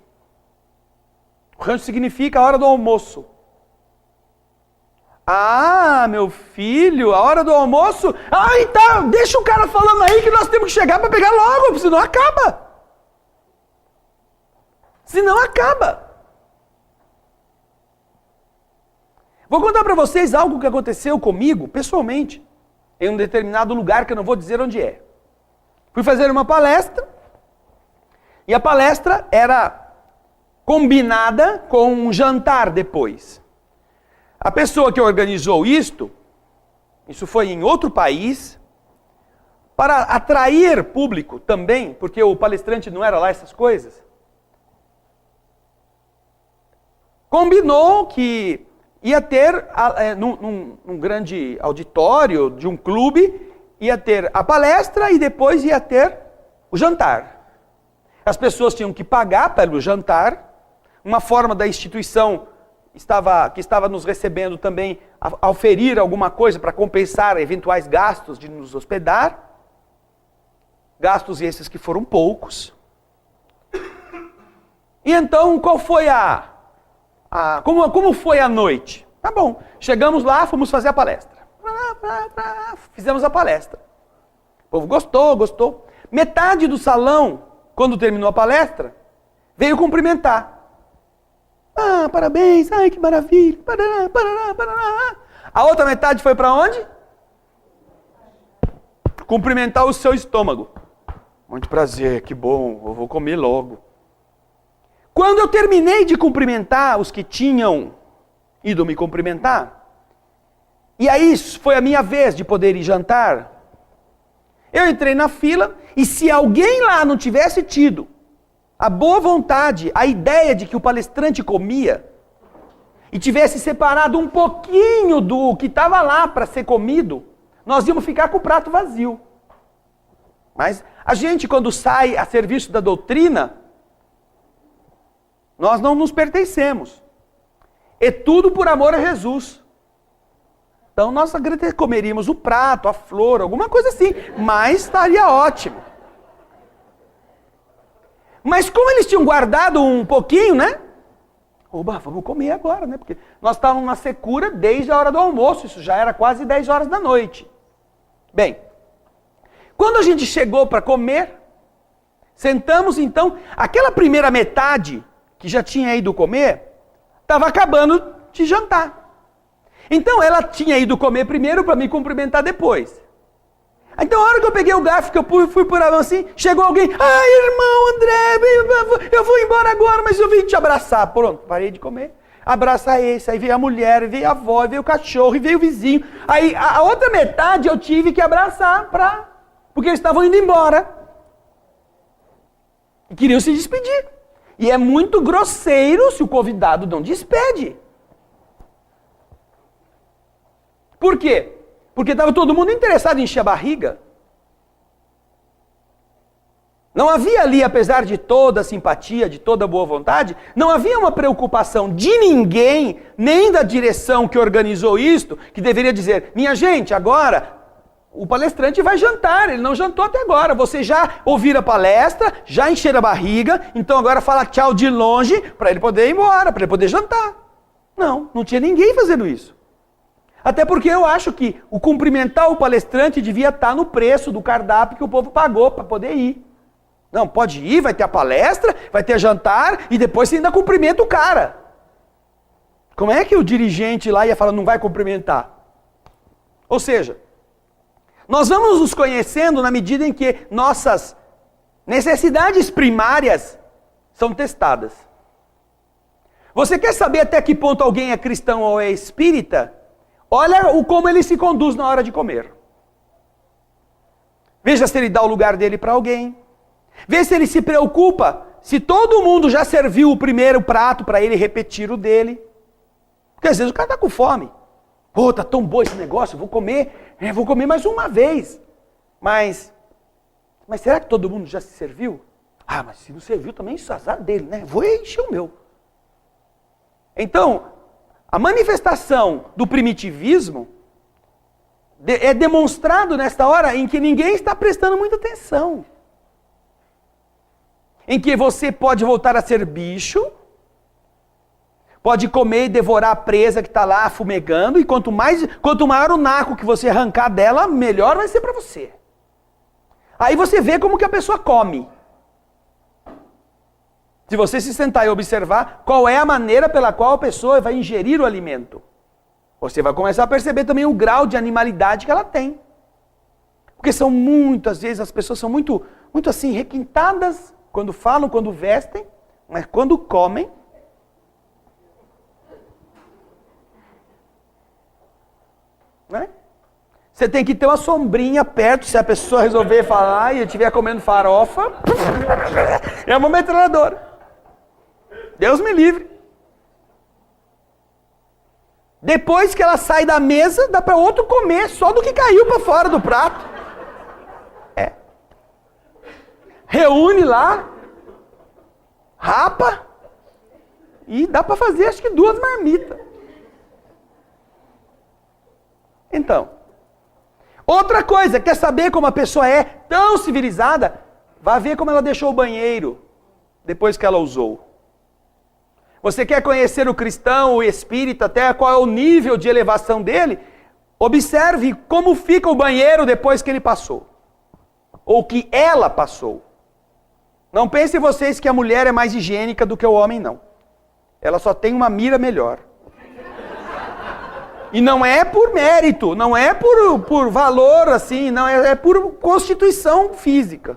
O rancho significa a hora do almoço. Ah, meu filho, a hora do almoço? Ah, então, deixa o cara falando aí que nós temos que chegar para pegar logo, senão acaba. Senão acaba. Vou contar para vocês algo que aconteceu comigo, pessoalmente, em um determinado lugar que eu não vou dizer onde é. Fui fazer uma palestra, e a palestra era combinada com um jantar depois. A pessoa que organizou isto, isso foi em outro país, para atrair público também, porque o palestrante não era lá essas coisas, combinou que ia ter, num grande auditório de um clube, ia ter a palestra e depois ia ter o jantar. As pessoas tinham que pagar pelo jantar, uma forma da instituição que estava nos recebendo também a oferir alguma coisa para compensar eventuais gastos de nos hospedar. Gastos esses que foram poucos. E então, qual foi como foi a noite? Tá bom, chegamos lá, fomos fazer a palestra. Fizemos a palestra. O povo gostou. Metade do salão, quando terminou a palestra, veio cumprimentar. Ah, parabéns, ai que maravilha. Parará. A outra metade foi para onde? Cumprimentar o seu estômago. Muito prazer, que bom, eu vou comer logo. Quando eu terminei de cumprimentar os que tinham ido me cumprimentar, e aí foi a minha vez de poder ir jantar, eu entrei na fila, e se alguém lá não tivesse tido a boa vontade, a ideia de que o palestrante comia, e tivesse separado um pouquinho do que estava lá para ser comido, nós íamos ficar com o prato vazio. Mas a gente, quando sai a serviço da doutrina, nós não nos pertencemos. É tudo por amor a Jesus. Então nós comeríamos o prato, a flor, alguma coisa assim, mas estaria ótimo. Mas como eles tinham guardado um pouquinho, né? Oba, vamos comer agora, né? Porque nós estávamos na secura desde a hora do almoço, isso já era quase 10 horas da noite. Bem, quando a gente chegou para comer, sentamos então, aquela primeira metade que já tinha ido comer, estava acabando de jantar. Então ela tinha ido comer primeiro para me cumprimentar depois. Então a hora que eu peguei o garfo, que eu fui por a mão assim, chegou alguém, ai irmão André, eu vou embora agora, mas eu vim te abraçar. Pronto, parei de comer. abraça esse, aí veio a mulher, veio a avó, veio o cachorro, e veio o vizinho. Aí a outra metade eu tive que abraçar, porque eles estavam indo embora. E queriam se despedir. E é muito grosseiro se o convidado não despede. Por quê? Porque estava todo mundo interessado em encher a barriga. Não havia ali, apesar de toda a simpatia, de toda a boa vontade, não havia uma preocupação de ninguém, nem da direção que organizou isto, que deveria dizer, minha gente, agora o palestrante vai jantar, ele não jantou até agora, vocês já ouviram a palestra, já encheram a barriga, então agora fala tchau de longe, para ele poder ir embora, para ele poder jantar. Não tinha ninguém fazendo isso. Até porque eu acho que o cumprimentar o palestrante devia estar no preço do cardápio que o povo pagou para poder ir. Não, pode ir, vai ter a palestra, vai ter jantar e depois você ainda cumprimenta o cara. Como é que o dirigente lá ia falar, não vai cumprimentar? Ou seja, nós vamos nos conhecendo na medida em que nossas necessidades primárias são testadas. Você quer saber até que ponto alguém é cristão ou é espírita? Olha como ele se conduz na hora de comer. Veja se ele dá o lugar dele para alguém. Vê se ele se preocupa, se todo mundo já serviu o primeiro prato para ele repetir o dele. Porque às vezes o cara está com fome. Pô, tá tão bom esse negócio, vou comer mais uma vez. Mas será que todo mundo já se serviu? Ah, mas se não serviu também, isso é azar dele, né? Vou encher o meu. Então, a manifestação do primitivismo é demonstrado nesta hora em que ninguém está prestando muita atenção. Em que você pode voltar a ser bicho, pode comer e devorar a presa que está lá fumegando, e quanto maior o naco que você arrancar dela, melhor vai ser para você. Aí você vê como que a pessoa come. Se você se sentar e observar qual é a maneira pela qual a pessoa vai ingerir o alimento, você vai começar a perceber também o grau de animalidade que ela tem. Porque às vezes as pessoas são muito assim, requintadas, quando falam, quando vestem, mas quando comem, né? Você tem que ter uma sombrinha perto, se a pessoa resolver falar e estiver comendo farofa, é uma metralhadora. Deus me livre. Depois que ela sai da mesa, dá para outro comer só do que caiu para fora do prato. Reúne lá, rapa, e dá para fazer acho que 2 marmitas. Então, outra coisa, quer saber como a pessoa é tão civilizada? Vá ver como ela deixou o banheiro depois que ela usou. Você quer conhecer o cristão, o espírita, até qual é o nível de elevação dele? Observe como fica o banheiro depois que ele passou. Ou que ela passou. Não pensem vocês que a mulher é mais higiênica do que o homem, não. Ela só tem uma mira melhor. E não é por mérito, não é por valor assim, não é por constituição física.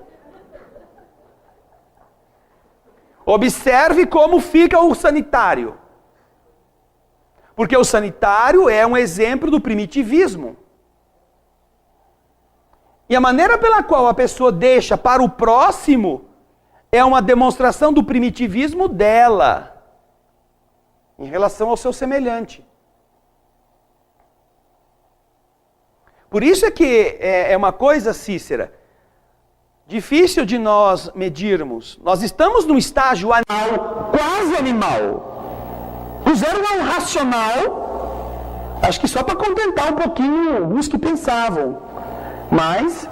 Observe como fica o sanitário. Porque o sanitário é um exemplo do primitivismo. E a maneira pela qual a pessoa deixa para o próximo é uma demonstração do primitivismo dela em relação ao seu semelhante. Por isso é que é uma coisa, Cícera, difícil de nós medirmos. Nós estamos num estágio animal, quase animal. Do 0 ao racional, acho que só para contentar um pouquinho alguns que pensavam. Mas,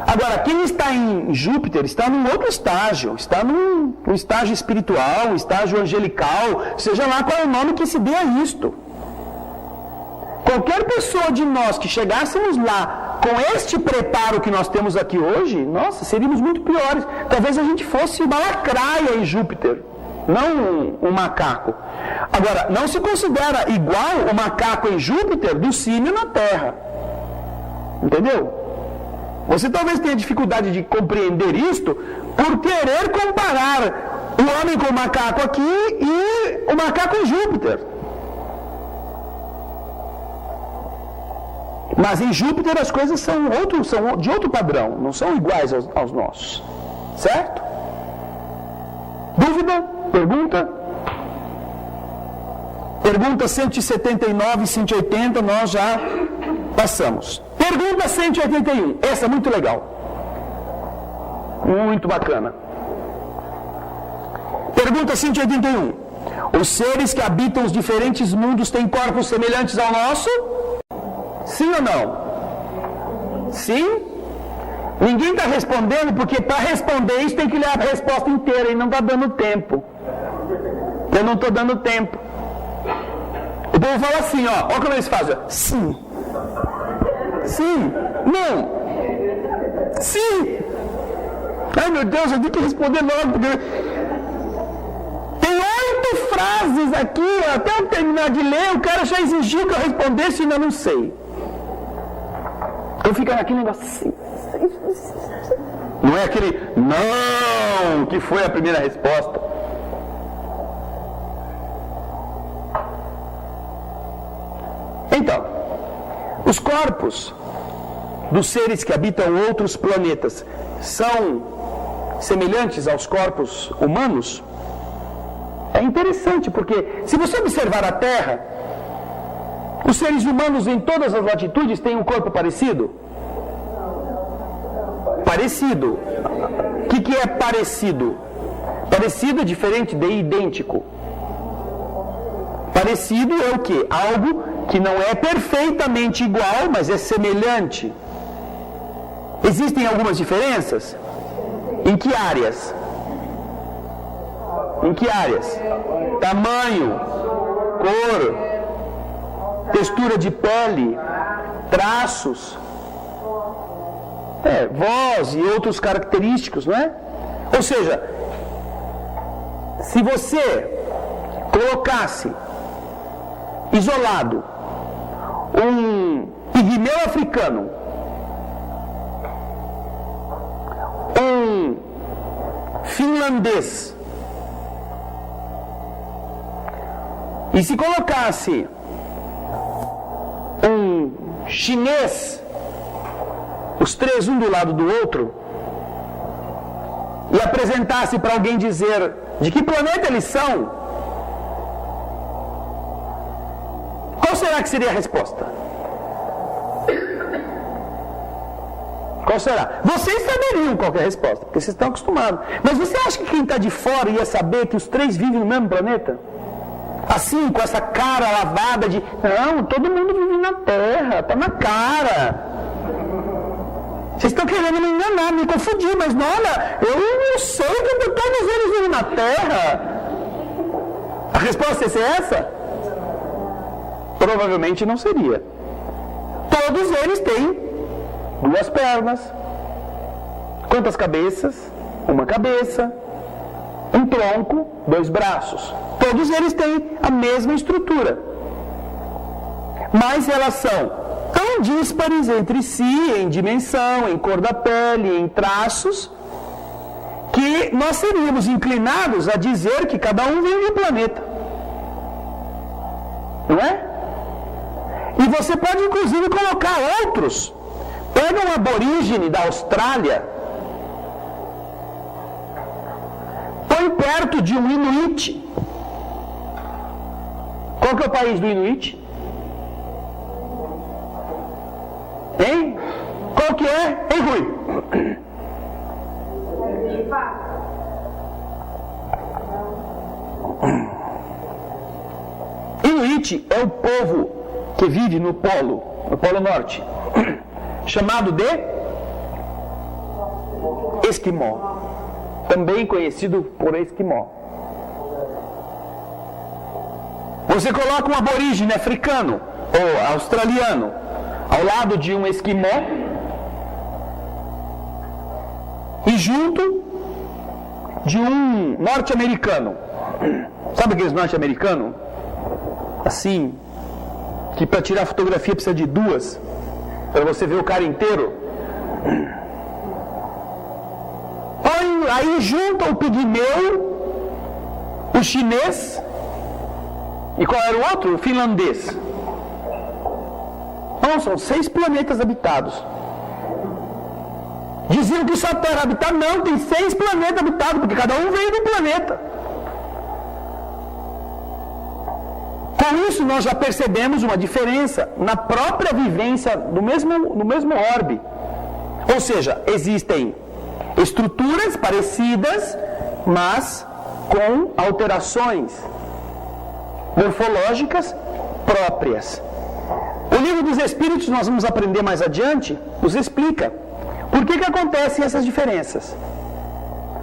agora, quem está em Júpiter está num outro estágio, está num estágio espiritual, um estágio angelical, seja lá qual é o nome que se dê a isto. Qualquer pessoa de nós que chegássemos lá com este preparo que nós temos aqui hoje, nossa, seríamos muito piores. Talvez a gente fosse uma lacraia em Júpiter, não um macaco. Agora, não se considera igual o macaco em Júpiter do símio na Terra. Entendeu? Você talvez tenha dificuldade de compreender isto por querer comparar o homem com o macaco aqui e o macaco em Júpiter. Mas em Júpiter as coisas são de outro padrão, não são iguais aos nossos. Certo? Dúvida? Pergunta? Pergunta 179 e 180 nós já passamos. Pergunta 181. Essa é muito legal. Muito bacana. Pergunta 181. Os seres que habitam os diferentes mundos têm corpos semelhantes ao nosso? Sim ou não? Sim? Ninguém está respondendo, porque para responder isso tem que ler a resposta inteira e não está dando tempo. Eu não estou dando tempo. O povo fala assim, ó, olha como eles fazem. Sim. Sim. Não. Sim. Ai meu Deus, eu tenho que responder logo, porque tem 8 frases aqui, até eu terminar de ler, o cara já exigiu que eu respondesse e ainda não sei. Eu fico naquele negócio assim. Não é aquele não que foi a primeira resposta. Então, os corpos dos seres que habitam outros planetas são semelhantes aos corpos humanos? É interessante, porque se você observar a Terra, os seres humanos em todas as latitudes têm um corpo parecido? Parecido. O que é parecido? Parecido é diferente de idêntico. Parecido é o quê? Algo que não é perfeitamente igual, mas é semelhante. Existem algumas diferenças? Em que áreas? Em que áreas? Tamanho, cor, textura de pele, traços, voz e outros característicos, não é? Ou seja, se você colocasse isolado um pigmeu africano, um finlandês, e se colocasse um chinês, os três um do lado do outro, e apresentasse para alguém dizer de que planeta eles são, qual será que seria a resposta? Qual será? Vocês saberiam qual é a resposta, porque vocês estão acostumados. Mas você acha que quem está de fora ia saber que os três vivem no mesmo planeta? Assim, com essa cara lavada de não, todo mundo vive na Terra, está na cara. Vocês estão querendo me enganar, me confundir, mas não, olha, eu não sei que todos eles vivem na Terra. A resposta ia ser essa? Provavelmente não seria. Todos eles têm 2 pernas. Quantas cabeças? Uma cabeça. Um tronco, 2 braços. Todos eles têm a mesma estrutura. Mas elas são tão díspares entre si, em dimensão, em cor da pele, em traços, que nós seríamos inclinados a dizer que cada um vive em um planeta. Não é? E você pode inclusive colocar outros. Pega um aborígene da Austrália, põe perto de um Inuit. Qual que é o país do Inuit? Hein? Qual que é? Hein, Rui? Inuit é o povo que vive no Polo Norte, chamado de Esquimó, também conhecido por Esquimó. Você coloca um aborígene africano ou australiano ao lado de um esquimó e junto de um norte-americano. Sabe aqueles norte-americanos? Assim, que para tirar fotografia precisa de 2, para você ver o cara inteiro. Aí junta o pigmeu o chinês, e qual era o outro? O finlandês. Não, são 6 planetas habitados. Diziam que só a Terra habitada, não, tem 6 planetas habitados, porque cada um veio de um planeta. Com isso, nós já percebemos uma diferença na própria vivência no mesmo orbe. Ou seja, existem estruturas parecidas, mas com alterações morfológicas próprias. O livro dos Espíritos, nós vamos aprender mais adiante, nos explica por que acontecem essas diferenças.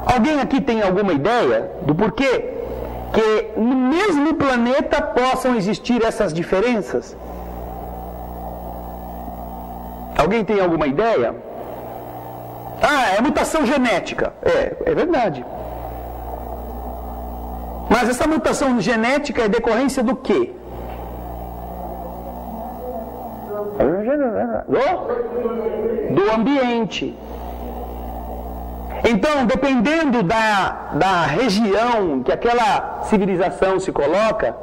Alguém aqui tem alguma ideia do porquê que no mesmo planeta possam existir essas diferenças? Alguém tem alguma ideia? Ah, é mutação genética. É verdade. Mas essa mutação genética é decorrência do quê? Do ambiente. Então, dependendo da região que aquela civilização se coloca,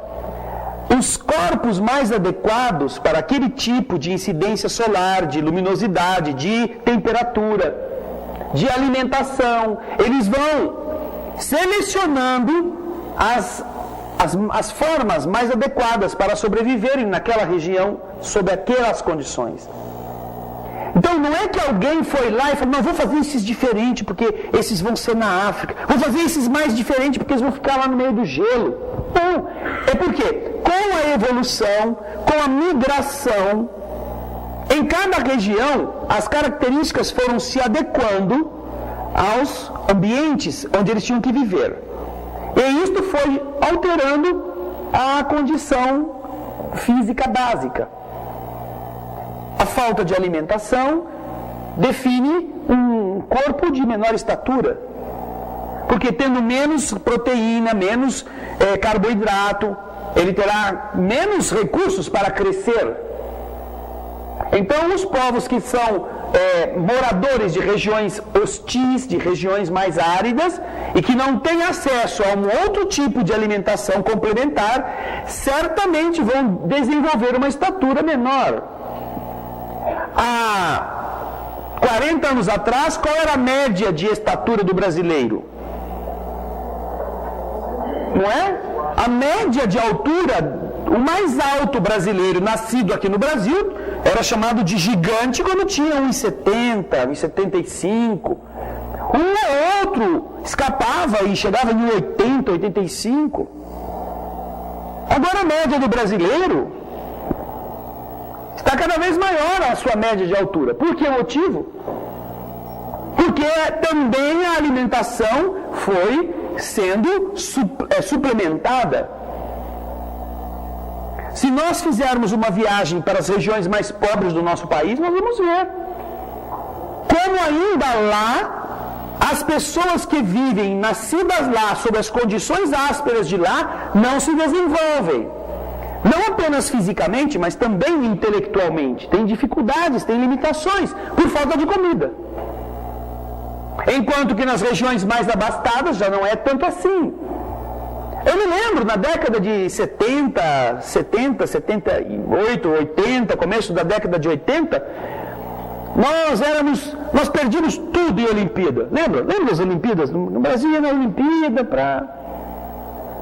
os corpos mais adequados para aquele tipo de incidência solar, de luminosidade, de temperatura, de alimentação, eles vão selecionando as formas mais adequadas para sobreviverem naquela região, sob aquelas condições. Então não é que alguém foi lá e falou, não, vou fazer esses diferentes porque esses vão ser na África, vou fazer esses mais diferentes porque eles vão ficar lá no meio do gelo. Não, é porque com a evolução, com a migração, em cada região as características foram se adequando aos ambientes onde eles tinham que viver. E isto foi alterando a condição física básica. A falta de alimentação define um corpo de menor estatura. Porque tendo menos proteína, menos carboidrato, ele terá menos recursos para crescer. Então, os povos que são moradores de regiões hostis, de regiões mais áridas, e que não têm acesso a um outro tipo de alimentação complementar, certamente vão desenvolver uma estatura menor. Há 40 anos atrás, qual era a média de estatura do brasileiro? Não é? A média de altura, o mais alto brasileiro nascido aqui no Brasil era chamado de gigante quando tinha 1,70, 1,75. Um ou outro escapava e chegava em 1,80, 85. Agora a média do brasileiro está cada vez maior a sua média de altura. Por que motivo? Porque também a alimentação foi sendo suplementada. Se nós fizermos uma viagem para as regiões mais pobres do nosso país, nós vamos ver como ainda lá as pessoas que vivem, nascidas lá, sob as condições ásperas de lá, não se desenvolvem. Não apenas fisicamente, mas também intelectualmente. Tem dificuldades, tem limitações, por falta de comida. Enquanto que nas regiões mais abastadas já não é tanto assim. Eu me lembro, na década de 70, 78, 80, começo da década de 80, nós perdíamos tudo em Olimpíada. Lembra das Olimpíadas? No Brasil ia na Olimpíada para...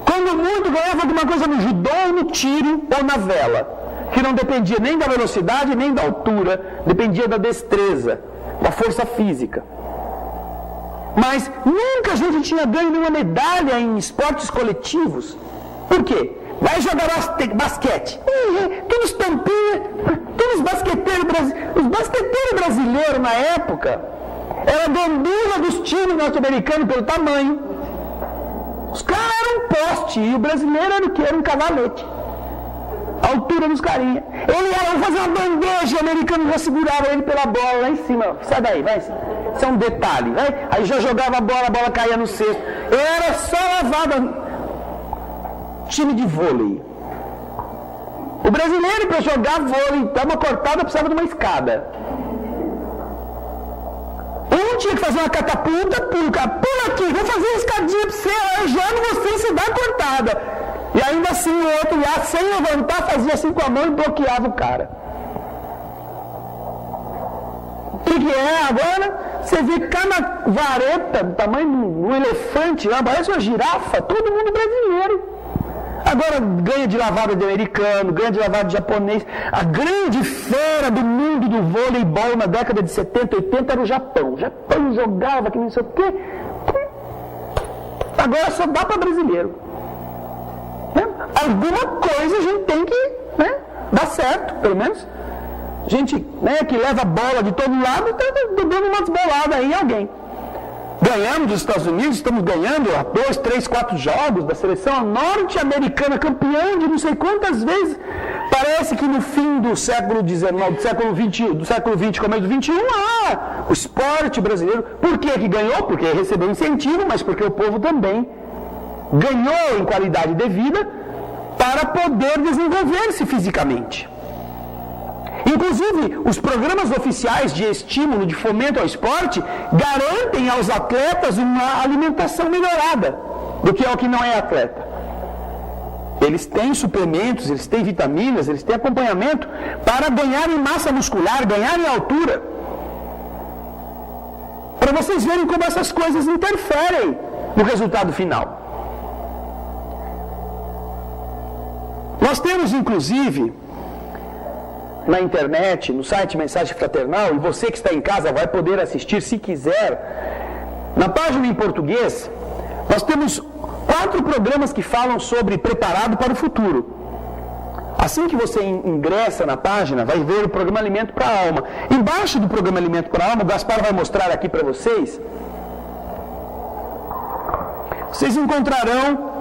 Quando muito ganhava alguma coisa no judô, no tiro ou na vela, que não dependia nem da velocidade, nem da altura, dependia da destreza, da força física. Mas nunca a gente tinha ganho nenhuma medalha em esportes coletivos. Por quê? Vai jogar basquete. Todos tampinha, todos os basqueteiros brasileiros na época, era a gandula dos times norte-americanos pelo tamanho. Os caras eram um poste e o brasileiro era o quê? Era um cavalete. A altura dos carinha. Ele ia fazer uma bandeja, o americano já segurava ele pela bola lá em cima. Sai daí, vai. Isso é um detalhe, vai. Aí já jogava a bola caía no cesto. Era só lavada. Time de vôlei. O brasileiro, para jogar vôlei, dar uma cortada, precisava de uma escada. Um tinha que fazer uma catapulta, pula aqui, vou fazer uma escadinha para você, já você se dá cortada. porrada. E ainda assim o outro lá, sem levantar, fazia assim com a mão e bloqueava o cara. O que é agora? Você vê cada vareta do tamanho de um elefante lá, parece uma girafa, todo mundo brasileiro. Agora ganha de lavada de americano, ganha de lavada de japonês. A grande fera do mundo do voleibol na década de 70, 80 era o Japão. O Japão jogava que não sei o quê. Agora só dá para brasileiro. Né? Alguma coisa a gente tem que, né, dar certo, pelo menos. Gente, né, que leva bola de todo lado, está dando umas boladas aí em alguém. Ganhamos dos Estados Unidos, estamos ganhando 2, 3, 4 jogos da seleção norte-americana, campeã de não sei quantas vezes. Parece que no fim do século XIX, do século XX, começo do XXI, o esporte brasileiro. Por que ganhou? Porque recebeu incentivo, mas porque o povo também ganhou em qualidade de vida para poder desenvolver-se fisicamente. Inclusive, os programas oficiais de estímulo, de fomento ao esporte, garantem aos atletas uma alimentação melhorada do que é o que não é atleta. Eles têm suplementos, eles têm vitaminas, eles têm acompanhamento para ganhar em massa muscular, ganhar em altura. Para vocês verem como essas coisas interferem no resultado final. Nós temos, inclusive, na internet, no site Mensagem Fraternal, e você que está em casa vai poder assistir se quiser, na página em português, nós temos 4 programas que falam sobre preparado para o futuro. Assim que você ingressa na página, vai ver o programa Alimento para a Alma. Embaixo do programa Alimento para a Alma, o Gaspar vai mostrar aqui para vocês. Vocês encontrarão...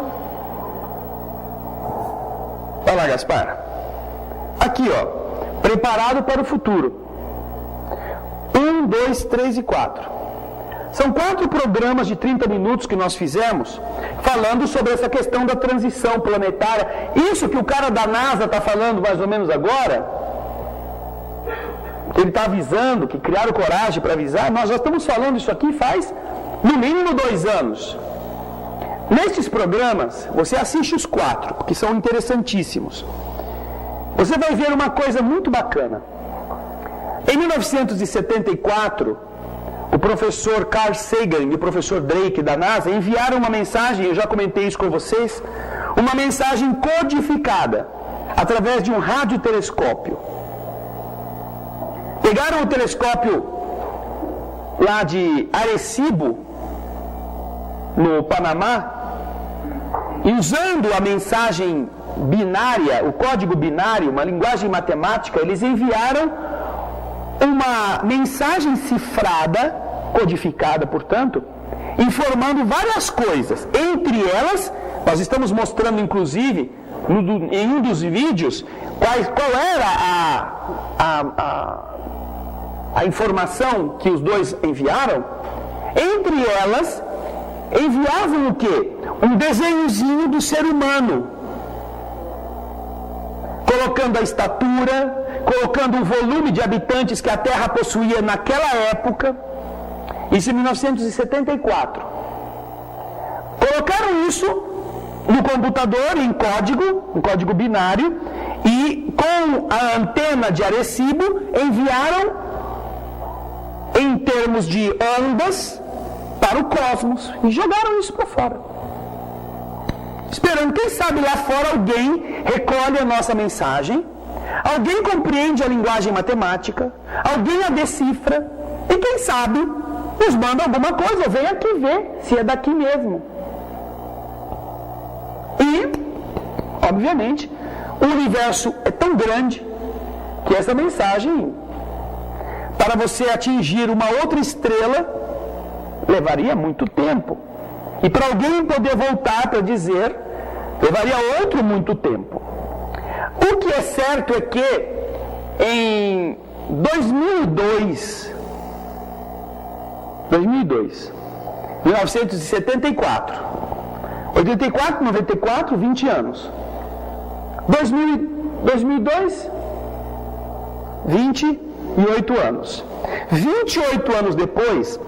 Olha lá, Gaspar. Aqui, ó. Preparado para o futuro. 1, 2, 3 e 4. São 4 programas de 30 minutos que nós fizemos falando sobre essa questão da transição planetária. Isso que o cara da NASA está falando mais ou menos agora, que ele está avisando, que criaram coragem para avisar, nós já estamos falando isso aqui faz no mínimo 2 anos. Nestes programas, você assiste os 4, que são interessantíssimos. Você vai ver uma coisa muito bacana. Em 1974, o professor Carl Sagan e o professor Drake da NASA enviaram uma mensagem, eu já comentei isso com vocês, uma mensagem codificada através de um radiotelescópio. Pegaram o telescópio lá de Arecibo, no Panamá, e usando a mensagem binária, o código binário, uma linguagem matemática, eles enviaram uma mensagem cifrada, codificada, portanto, informando várias coisas. Entre elas, nós estamos mostrando, inclusive, em um dos vídeos, qual era a informação que os dois enviaram. Entre elas, enviavam o quê? Um desenhozinho do ser humano, colocando a estatura, colocando o volume de habitantes que a Terra possuía naquela época, isso em 1974. Colocaram isso no computador em código binário, e com a antena de Arecibo enviaram em termos de ondas para o cosmos e jogaram isso para fora. Esperando, quem sabe lá fora alguém recolhe a nossa mensagem, alguém compreende a linguagem matemática, alguém a decifra, e quem sabe nos manda alguma coisa, vem aqui ver se é daqui mesmo. E, obviamente, o universo é tão grande que essa mensagem, para você atingir uma outra estrela, levaria muito tempo. E para alguém poder voltar para dizer, levaria outro muito tempo. O que é certo é que em 2002, 1974, 84, 94, 20 anos. 2002, 28 anos. 28 anos depois,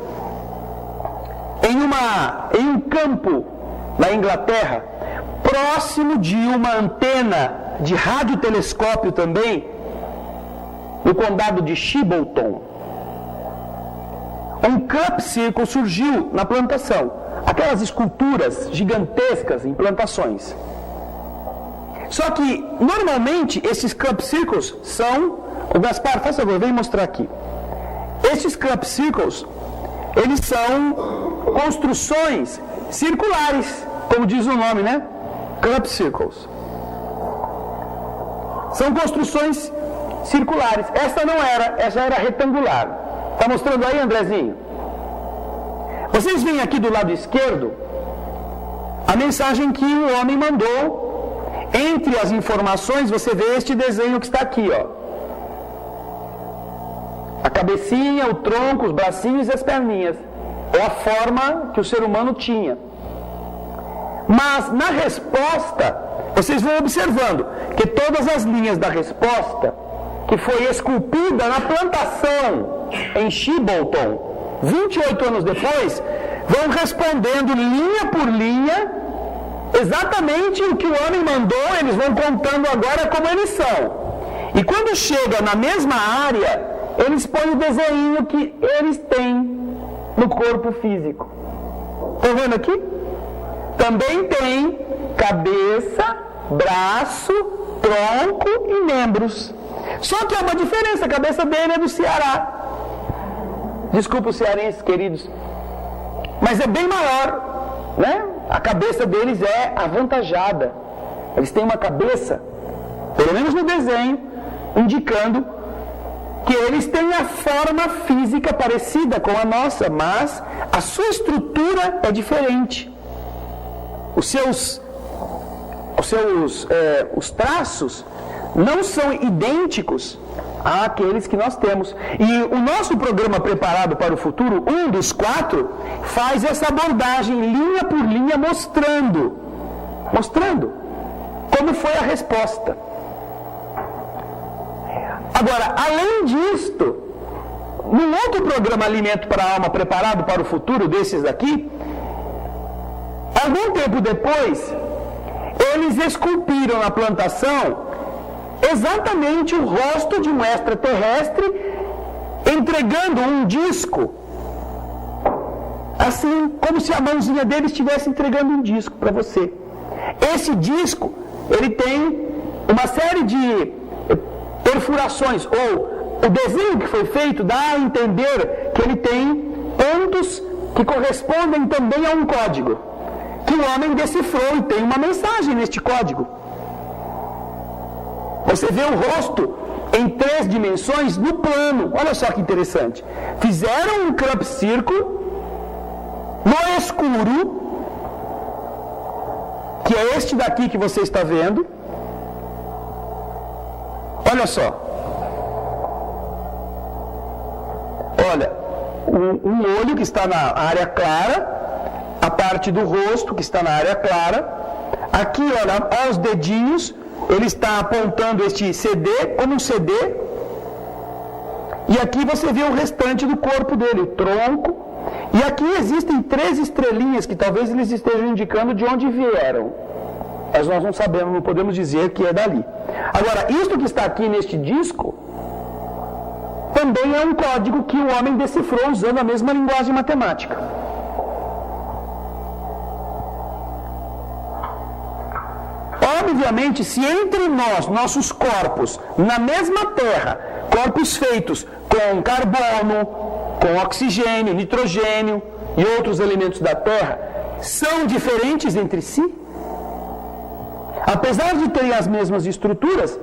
em um campo na Inglaterra, próximo de uma antena de radiotelescópio também, no condado de Shibolton. Um cup circle surgiu na plantação, aquelas esculturas gigantescas em plantações. Só que, normalmente, esses cup circles são... O Gaspar, faz favor, vem mostrar aqui. Esses cup circles, eles são construções circulares, como diz o nome, né? Cup circles. São construções circulares. Essa não era, essa era retangular. Está mostrando aí, Andrezinho? Vocês veem aqui do lado esquerdo a mensagem que o homem mandou. Entre as informações, você vê este desenho que está aqui, ó. A cabecinha, o tronco, os bracinhos e as perninhas. É a forma que o ser humano tinha. Mas na resposta, vocês vão observando que todas as linhas da resposta, que foi esculpida na plantação em Shibolton, 28 anos depois, vão respondendo linha por linha, exatamente o que o homem mandou, eles vão contando agora como eles são. E quando chega na mesma área, eles põem o desenho que eles têm no corpo físico. Estão vendo aqui? Também tem cabeça, braço, tronco e membros. Só que há uma diferença, a cabeça dele é do Ceará. Desculpa os cearenses, queridos. Mas é bem maior, né? A cabeça deles é avantajada. Eles têm uma cabeça, pelo menos no desenho, indicando que eles têm a forma física parecida com a nossa, mas a sua estrutura é diferente. Os traços não são idênticos àqueles que nós temos. E o nosso programa Preparado para o Futuro, um dos 4, faz essa abordagem linha por linha, mostrando como foi a resposta. Agora, além disto, num outro programa Alimento para a Alma Preparado para o Futuro, desses daqui, algum tempo depois, eles esculpiram na plantação exatamente o rosto de um extraterrestre, entregando um disco, assim como se a mãozinha dele estivesse entregando um disco para você. Esse disco, ele tem uma série de perfurações, ou o desenho que foi feito dá a entender que ele tem pontos que correspondem também a um código, que o homem decifrou e tem uma mensagem neste código. Você vê o rosto em 3 dimensões no plano. Olha só que interessante. Fizeram um crop circle no escuro, que é este daqui que você está vendo. Olha só. Olha, um olho que está na área clara, a parte do rosto que está na área clara. Aqui, olha, aos dedinhos, ele está apontando este CD como um CD. E aqui você vê o restante do corpo dele, o tronco. E aqui existem 3 estrelinhas que talvez eles estejam indicando de onde vieram. Mas nós não sabemos, não podemos dizer que é dali. Agora, isto que está aqui neste disco também é um código que o homem decifrou usando a mesma linguagem matemática. Obviamente, se entre nós, nossos corpos, na mesma terra, corpos feitos com carbono, com oxigênio, nitrogênio e outros elementos da terra, são diferentes entre si, apesar de terem as mesmas estruturas,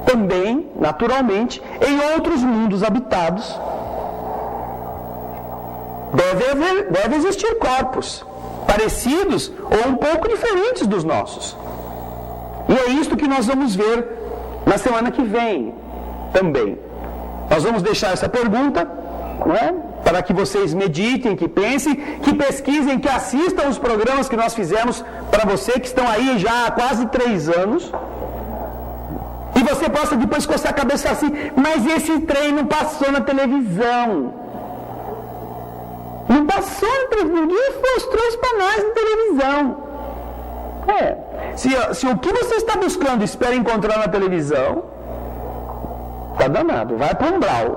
também, naturalmente, em outros mundos habitados, deve existir corpos parecidos ou um pouco diferentes dos nossos. E é isto que nós vamos ver na semana que vem também. Nós vamos deixar essa pergunta, não é? Para que vocês meditem, que pensem, que pesquisem, que assistam os programas que nós fizemos para você, que estão aí já há quase 3 anos. E você possa depois coçar a cabeça assim, mas esse trem não passou na televisão. Não passou na televisão e mostrou isso para nós na televisão. Se o que você está buscando espera encontrar na televisão, tá danado, vai para um umbral.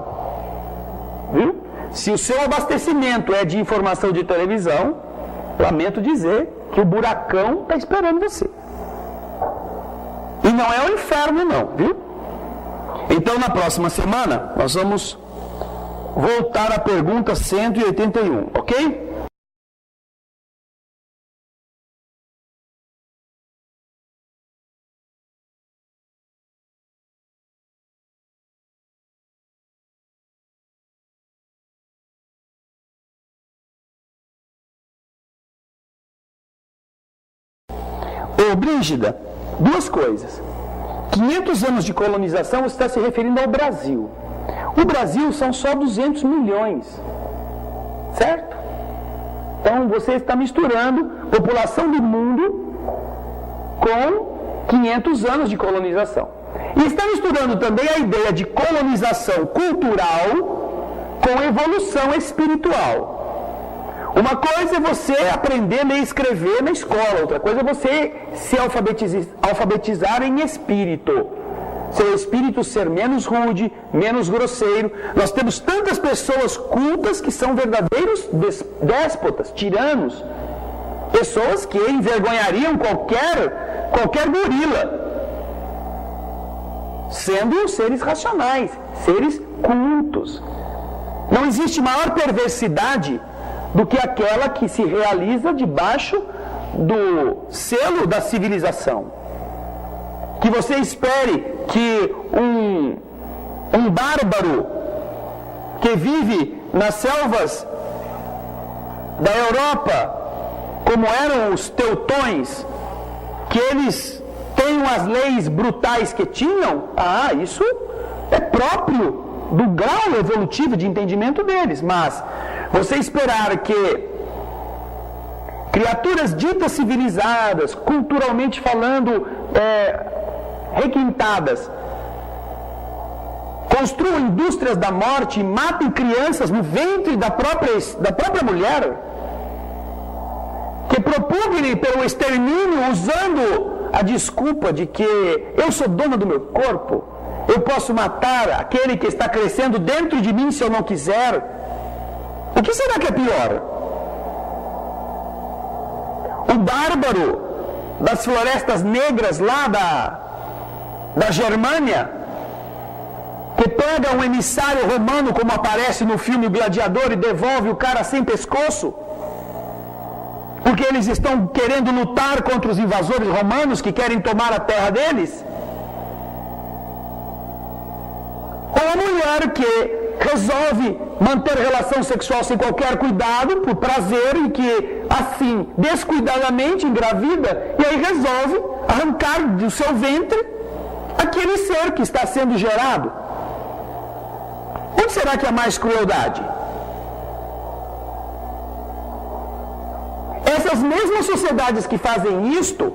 Viu? Se o seu abastecimento é de informação de televisão, lamento dizer que o buracão está esperando você. E não é o inferno não, viu? Então na próxima semana nós vamos voltar à pergunta 181, ok? Ô Brígida, duas coisas. 500 anos de colonização você está se referindo ao Brasil. O Brasil são só 200 milhões, certo? Então você está misturando população do mundo com 500 anos de colonização. E está misturando também a ideia de colonização cultural com evolução espiritual. Uma coisa é você aprender a ler e escrever na escola, outra coisa é você se alfabetizar em espírito. Seu espírito ser menos rude, menos grosseiro. Nós temos tantas pessoas cultas que são verdadeiros déspotas, tiranos. Pessoas que envergonhariam qualquer gorila. Sendo seres racionais, seres cultos. Não existe maior perversidade do que aquela que se realiza debaixo do selo da civilização. Que você espere que um bárbaro que vive nas selvas da Europa, como eram os teutões, que eles tenham as leis brutais que tinham, isso é próprio do grau evolutivo de entendimento deles, mas você esperar que criaturas ditas civilizadas, culturalmente falando, requintadas, construam indústrias da morte e matem crianças no ventre da própria mulher, que propugnem pelo extermínio usando a desculpa de que eu sou dona do meu corpo, eu posso matar aquele que está crescendo dentro de mim se eu não quiser. O que será que é pior? O bárbaro das florestas negras lá da Germânia, que pega um emissário romano, como aparece no filme Gladiador, e devolve o cara sem pescoço, porque eles estão querendo lutar contra os invasores romanos que querem tomar a terra deles? Ou a mulher que resolve manter relação sexual sem qualquer cuidado, por prazer, e que assim, descuidadamente engravida, e aí resolve arrancar do seu ventre aquele ser que está sendo gerado. Onde será que há mais crueldade? Essas mesmas sociedades que fazem isto,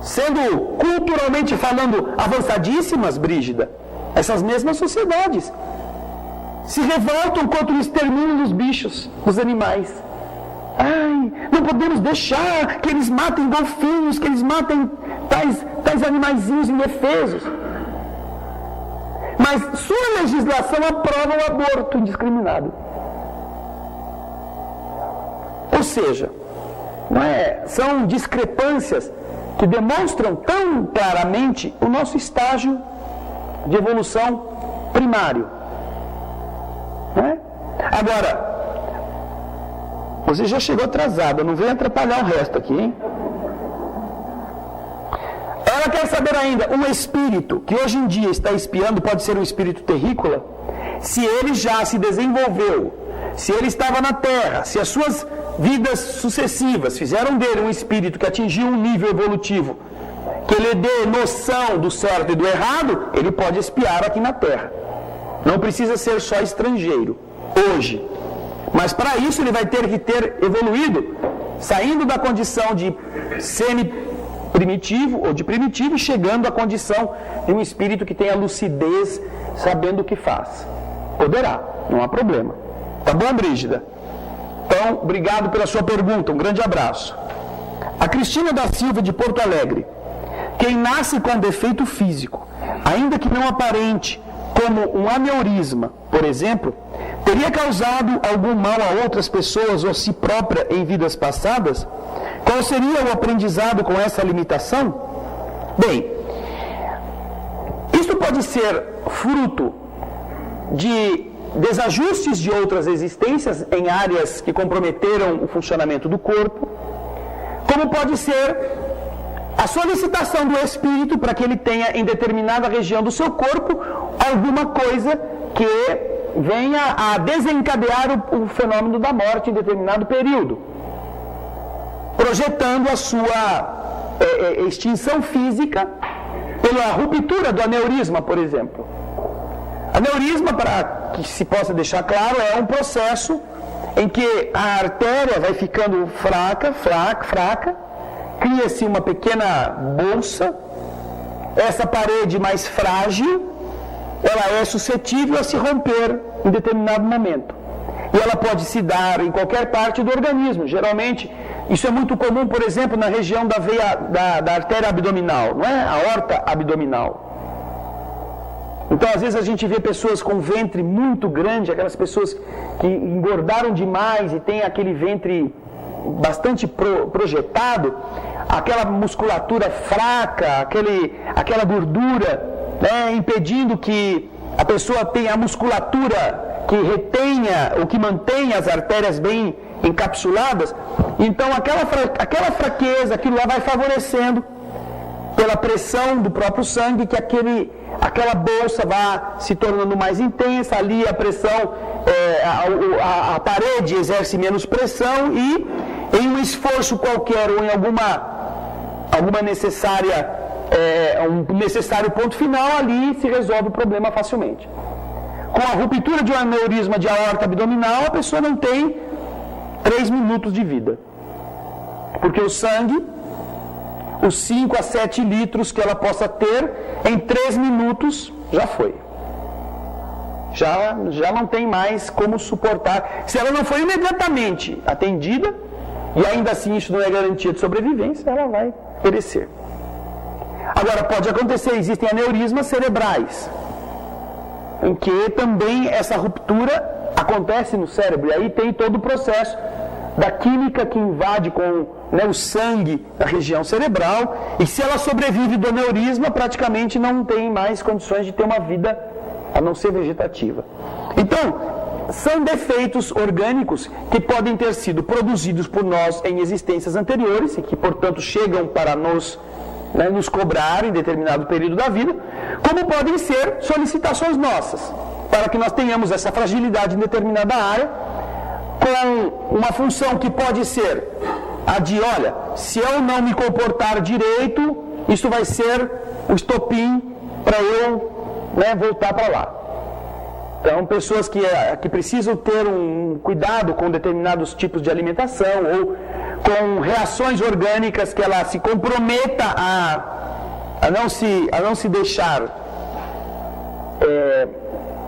sendo culturalmente falando avançadíssimas, Brígida, essas mesmas sociedades se revoltam contra o extermínio dos bichos, dos animais. Não podemos deixar que eles matem golfinhos, que eles matem tais animaizinhos indefesos. Mas sua legislação aprova o aborto indiscriminado. Ou seja, são discrepâncias que demonstram tão claramente o nosso estágio de evolução primário. Agora, você já chegou atrasado, não vem atrapalhar o resto aqui, hein? Ela quer saber ainda, um espírito que hoje em dia está espiando, pode ser um espírito terrícola? Se ele já se desenvolveu, se ele estava na Terra, se as suas vidas sucessivas fizeram dele um espírito que atingiu um nível evolutivo, que lhe dê noção do certo e do errado, ele pode espiar aqui na Terra. Não precisa ser só estrangeiro, hoje. Mas para isso ele vai ter que ter evoluído, saindo da condição de semi-primitivo ou de primitivo e chegando à condição de um espírito que tenha lucidez, sabendo o que faz. Poderá, não há problema. Tá bom, Brígida? Então, obrigado pela sua pergunta. Um grande abraço. A Cristina da Silva, de Porto Alegre. Quem nasce com defeito físico, ainda que não aparente, como um aneurisma, por exemplo, teria causado algum mal a outras pessoas ou a si própria em vidas passadas? Qual seria o aprendizado com essa limitação? Bem, isso pode ser fruto de desajustes de outras existências em áreas que comprometeram o funcionamento do corpo, como pode ser a solicitação do espírito para que ele tenha em determinada região do seu corpo alguma coisa que venha a desencadear o fenômeno da morte em determinado período, projetando a sua extinção física pela ruptura do aneurisma, por exemplo. Aneurisma, para que se possa deixar claro, é um processo em que a artéria vai ficando fraca, cria-se uma pequena bolsa, essa parede mais frágil, ela é suscetível a se romper em determinado momento. E ela pode se dar em qualquer parte do organismo. Geralmente, isso é muito comum, por exemplo, na região da veia da artéria abdominal, não é? A aorta abdominal. Então, às vezes a gente vê pessoas com ventre muito grande, aquelas pessoas que engordaram demais e têm aquele ventre bastante projetado, aquela musculatura fraca, aquela gordura, né, impedindo que a pessoa tenha a musculatura que retenha, ou que mantenha as artérias bem encapsuladas. Então, aquela fraqueza, aquilo lá vai favorecendo, pela pressão do próprio sangue, que aquela bolsa vá se tornando mais intensa, ali a pressão, a parede exerce menos pressão e em um esforço qualquer ou em alguma um necessário ponto final, ali se resolve o problema facilmente. Com a ruptura de um aneurisma de aorta abdominal, a pessoa não tem 3 minutos de vida, porque o sangue, os 5 a 7 litros que ela possa ter, em 3 minutos já foi. Já não tem mais como suportar. Se ela não for imediatamente atendida, e ainda assim isso não é garantia de sobrevivência, ela vai perecer. Agora, pode acontecer, existem aneurismas cerebrais, em que também essa ruptura acontece no cérebro, e aí tem todo o processo da química que invade com o sangue na região cerebral, e se ela sobrevive do aneurisma, praticamente não tem mais condições de ter uma vida a não ser vegetativa. Então, são defeitos orgânicos que podem ter sido produzidos por nós em existências anteriores e que, portanto, chegam para nos cobrar em determinado período da vida, como podem ser solicitações nossas, para que nós tenhamos essa fragilidade em determinada área, com uma função que pode ser a de, olha, se eu não me comportar direito, isso vai ser o estopim para eu voltar para lá. Então, pessoas que precisam ter um cuidado com determinados tipos de alimentação ou com reações orgânicas, que ela se comprometa a não se deixar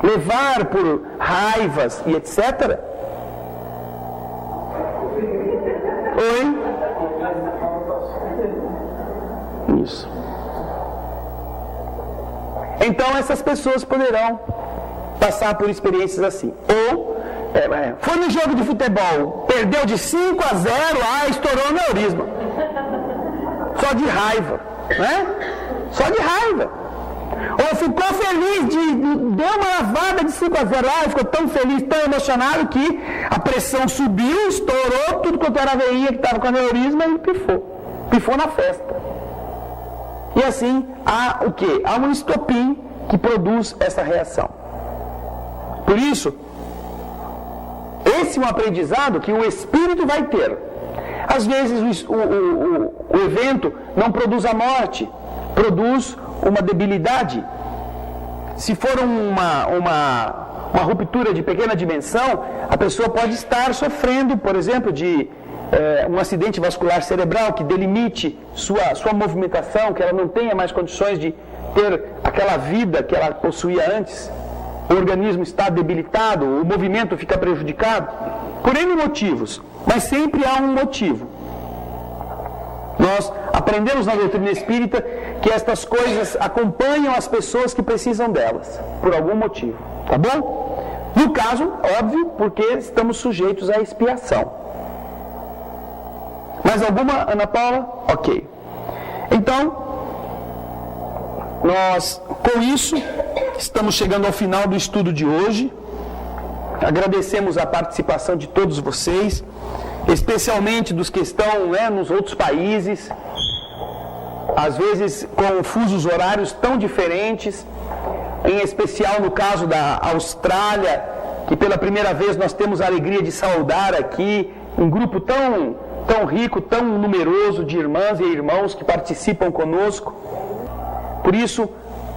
levar por raivas e etc. Oi? Isso. Então essas pessoas poderão passar por experiências assim. Ou foi no jogo de futebol, perdeu de 5-0, estourou o aneurisma. Só de raiva, né? Só de raiva. Ou ficou feliz, deu uma lavada de 5-0, ficou tão feliz, tão emocionado que a pressão subiu, estourou, tudo quanto era veinha que estava com aneurisma e pifou na festa. E assim, há o quê? Há um estopim que produz essa reação. Por isso, esse é um aprendizado que o espírito vai ter. Às vezes o evento não produz a morte, produz uma debilidade. Se for uma ruptura de pequena dimensão, a pessoa pode estar sofrendo, por exemplo, de um acidente vascular cerebral que delimite sua movimentação, que ela não tenha mais condições de ter aquela vida que ela possuía antes. o organismo está debilitado, o movimento fica prejudicado, por N motivos, mas sempre há um motivo. Nós aprendemos na doutrina espírita que estas coisas acompanham as pessoas que precisam delas, por algum motivo, tá bom? No caso, óbvio, porque estamos sujeitos à expiação. Mais alguma, Ana Paula? Ok. Então, nós, com isso, estamos chegando ao final do estudo de hoje. Agradecemos a participação de todos vocês, especialmente dos que estão, nos outros países, às vezes com fusos horários tão diferentes, em especial no caso da Austrália, que pela primeira vez nós temos a alegria de saudar aqui um grupo tão rico, tão numeroso de irmãs e irmãos que participam conosco. Por isso,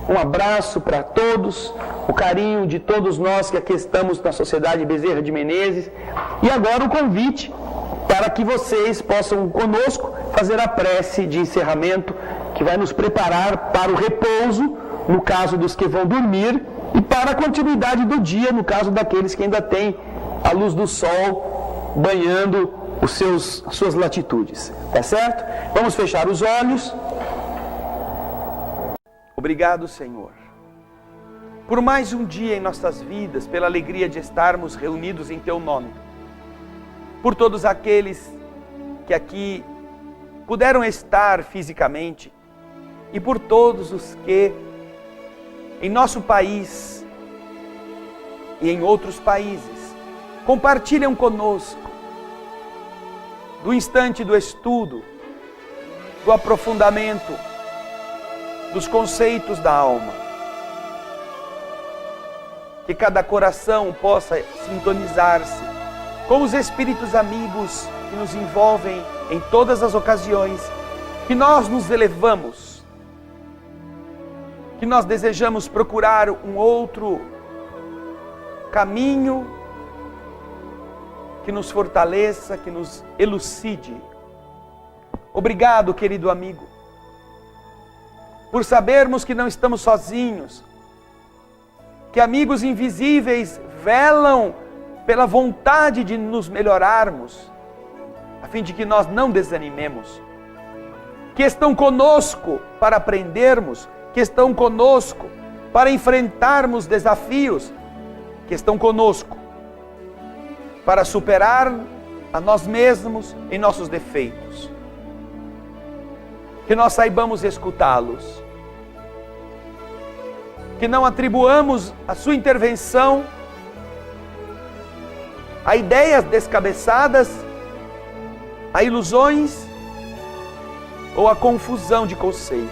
um abraço para todos, o carinho de todos nós que aqui estamos na Sociedade Bezerra de Menezes. E agora o convite para que vocês possam conosco fazer a prece de encerramento que vai nos preparar para o repouso, no caso dos que vão dormir, e para a continuidade do dia, no caso daqueles que ainda têm a luz do sol banhando suas latitudes. Tá certo? Vamos fechar os olhos. Obrigado, Senhor, por mais um dia em nossas vidas, pela alegria de estarmos reunidos em Teu nome, por todos aqueles que aqui puderam estar fisicamente e por todos os que em nosso país e em outros países compartilham conosco do instante do estudo, do aprofundamento dos conceitos da alma. Que cada coração possa sintonizar-se com os espíritos amigos que nos envolvem em todas as ocasiões que nós nos elevamos, que nós desejamos procurar um outro caminho que nos fortaleça, que nos elucide. Obrigado, querido amigo, por sabermos que não estamos sozinhos, que amigos invisíveis velam pela vontade de nos melhorarmos, a fim de que nós não desanimemos, que estão conosco para aprendermos, que estão conosco para enfrentarmos desafios, que estão conosco para superar a nós mesmos em nossos defeitos. Que nós saibamos escutá-los, que não atribuamos a sua intervenção a ideias descabeçadas, a ilusões ou a confusão de conceitos.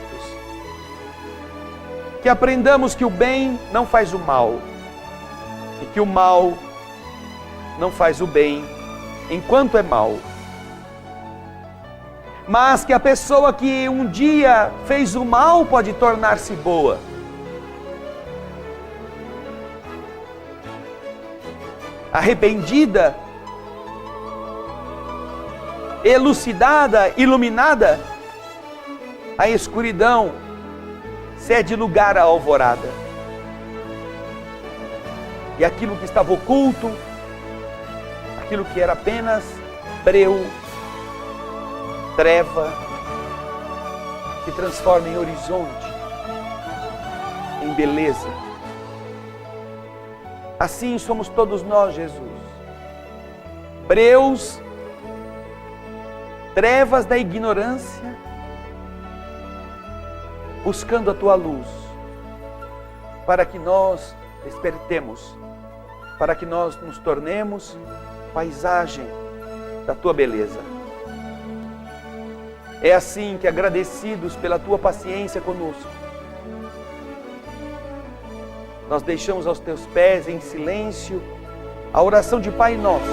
Que aprendamos que o bem não faz o mal e que o mal não faz o bem enquanto é mal. Mas que a pessoa que um dia fez o mal pode tornar-se boa. Arrependida, elucidada, iluminada, a escuridão cede lugar à alvorada. E aquilo que estava oculto, aquilo que era apenas breu, treva, se transforma em horizonte, em beleza. Assim somos todos nós, Jesus. Breus, trevas da ignorância, buscando a Tua luz, para que nós despertemos, para que nós nos tornemos paisagem da Tua beleza. É assim que, agradecidos pela Tua paciência conosco, nós deixamos aos Teus pés em silêncio a oração de Pai Nosso,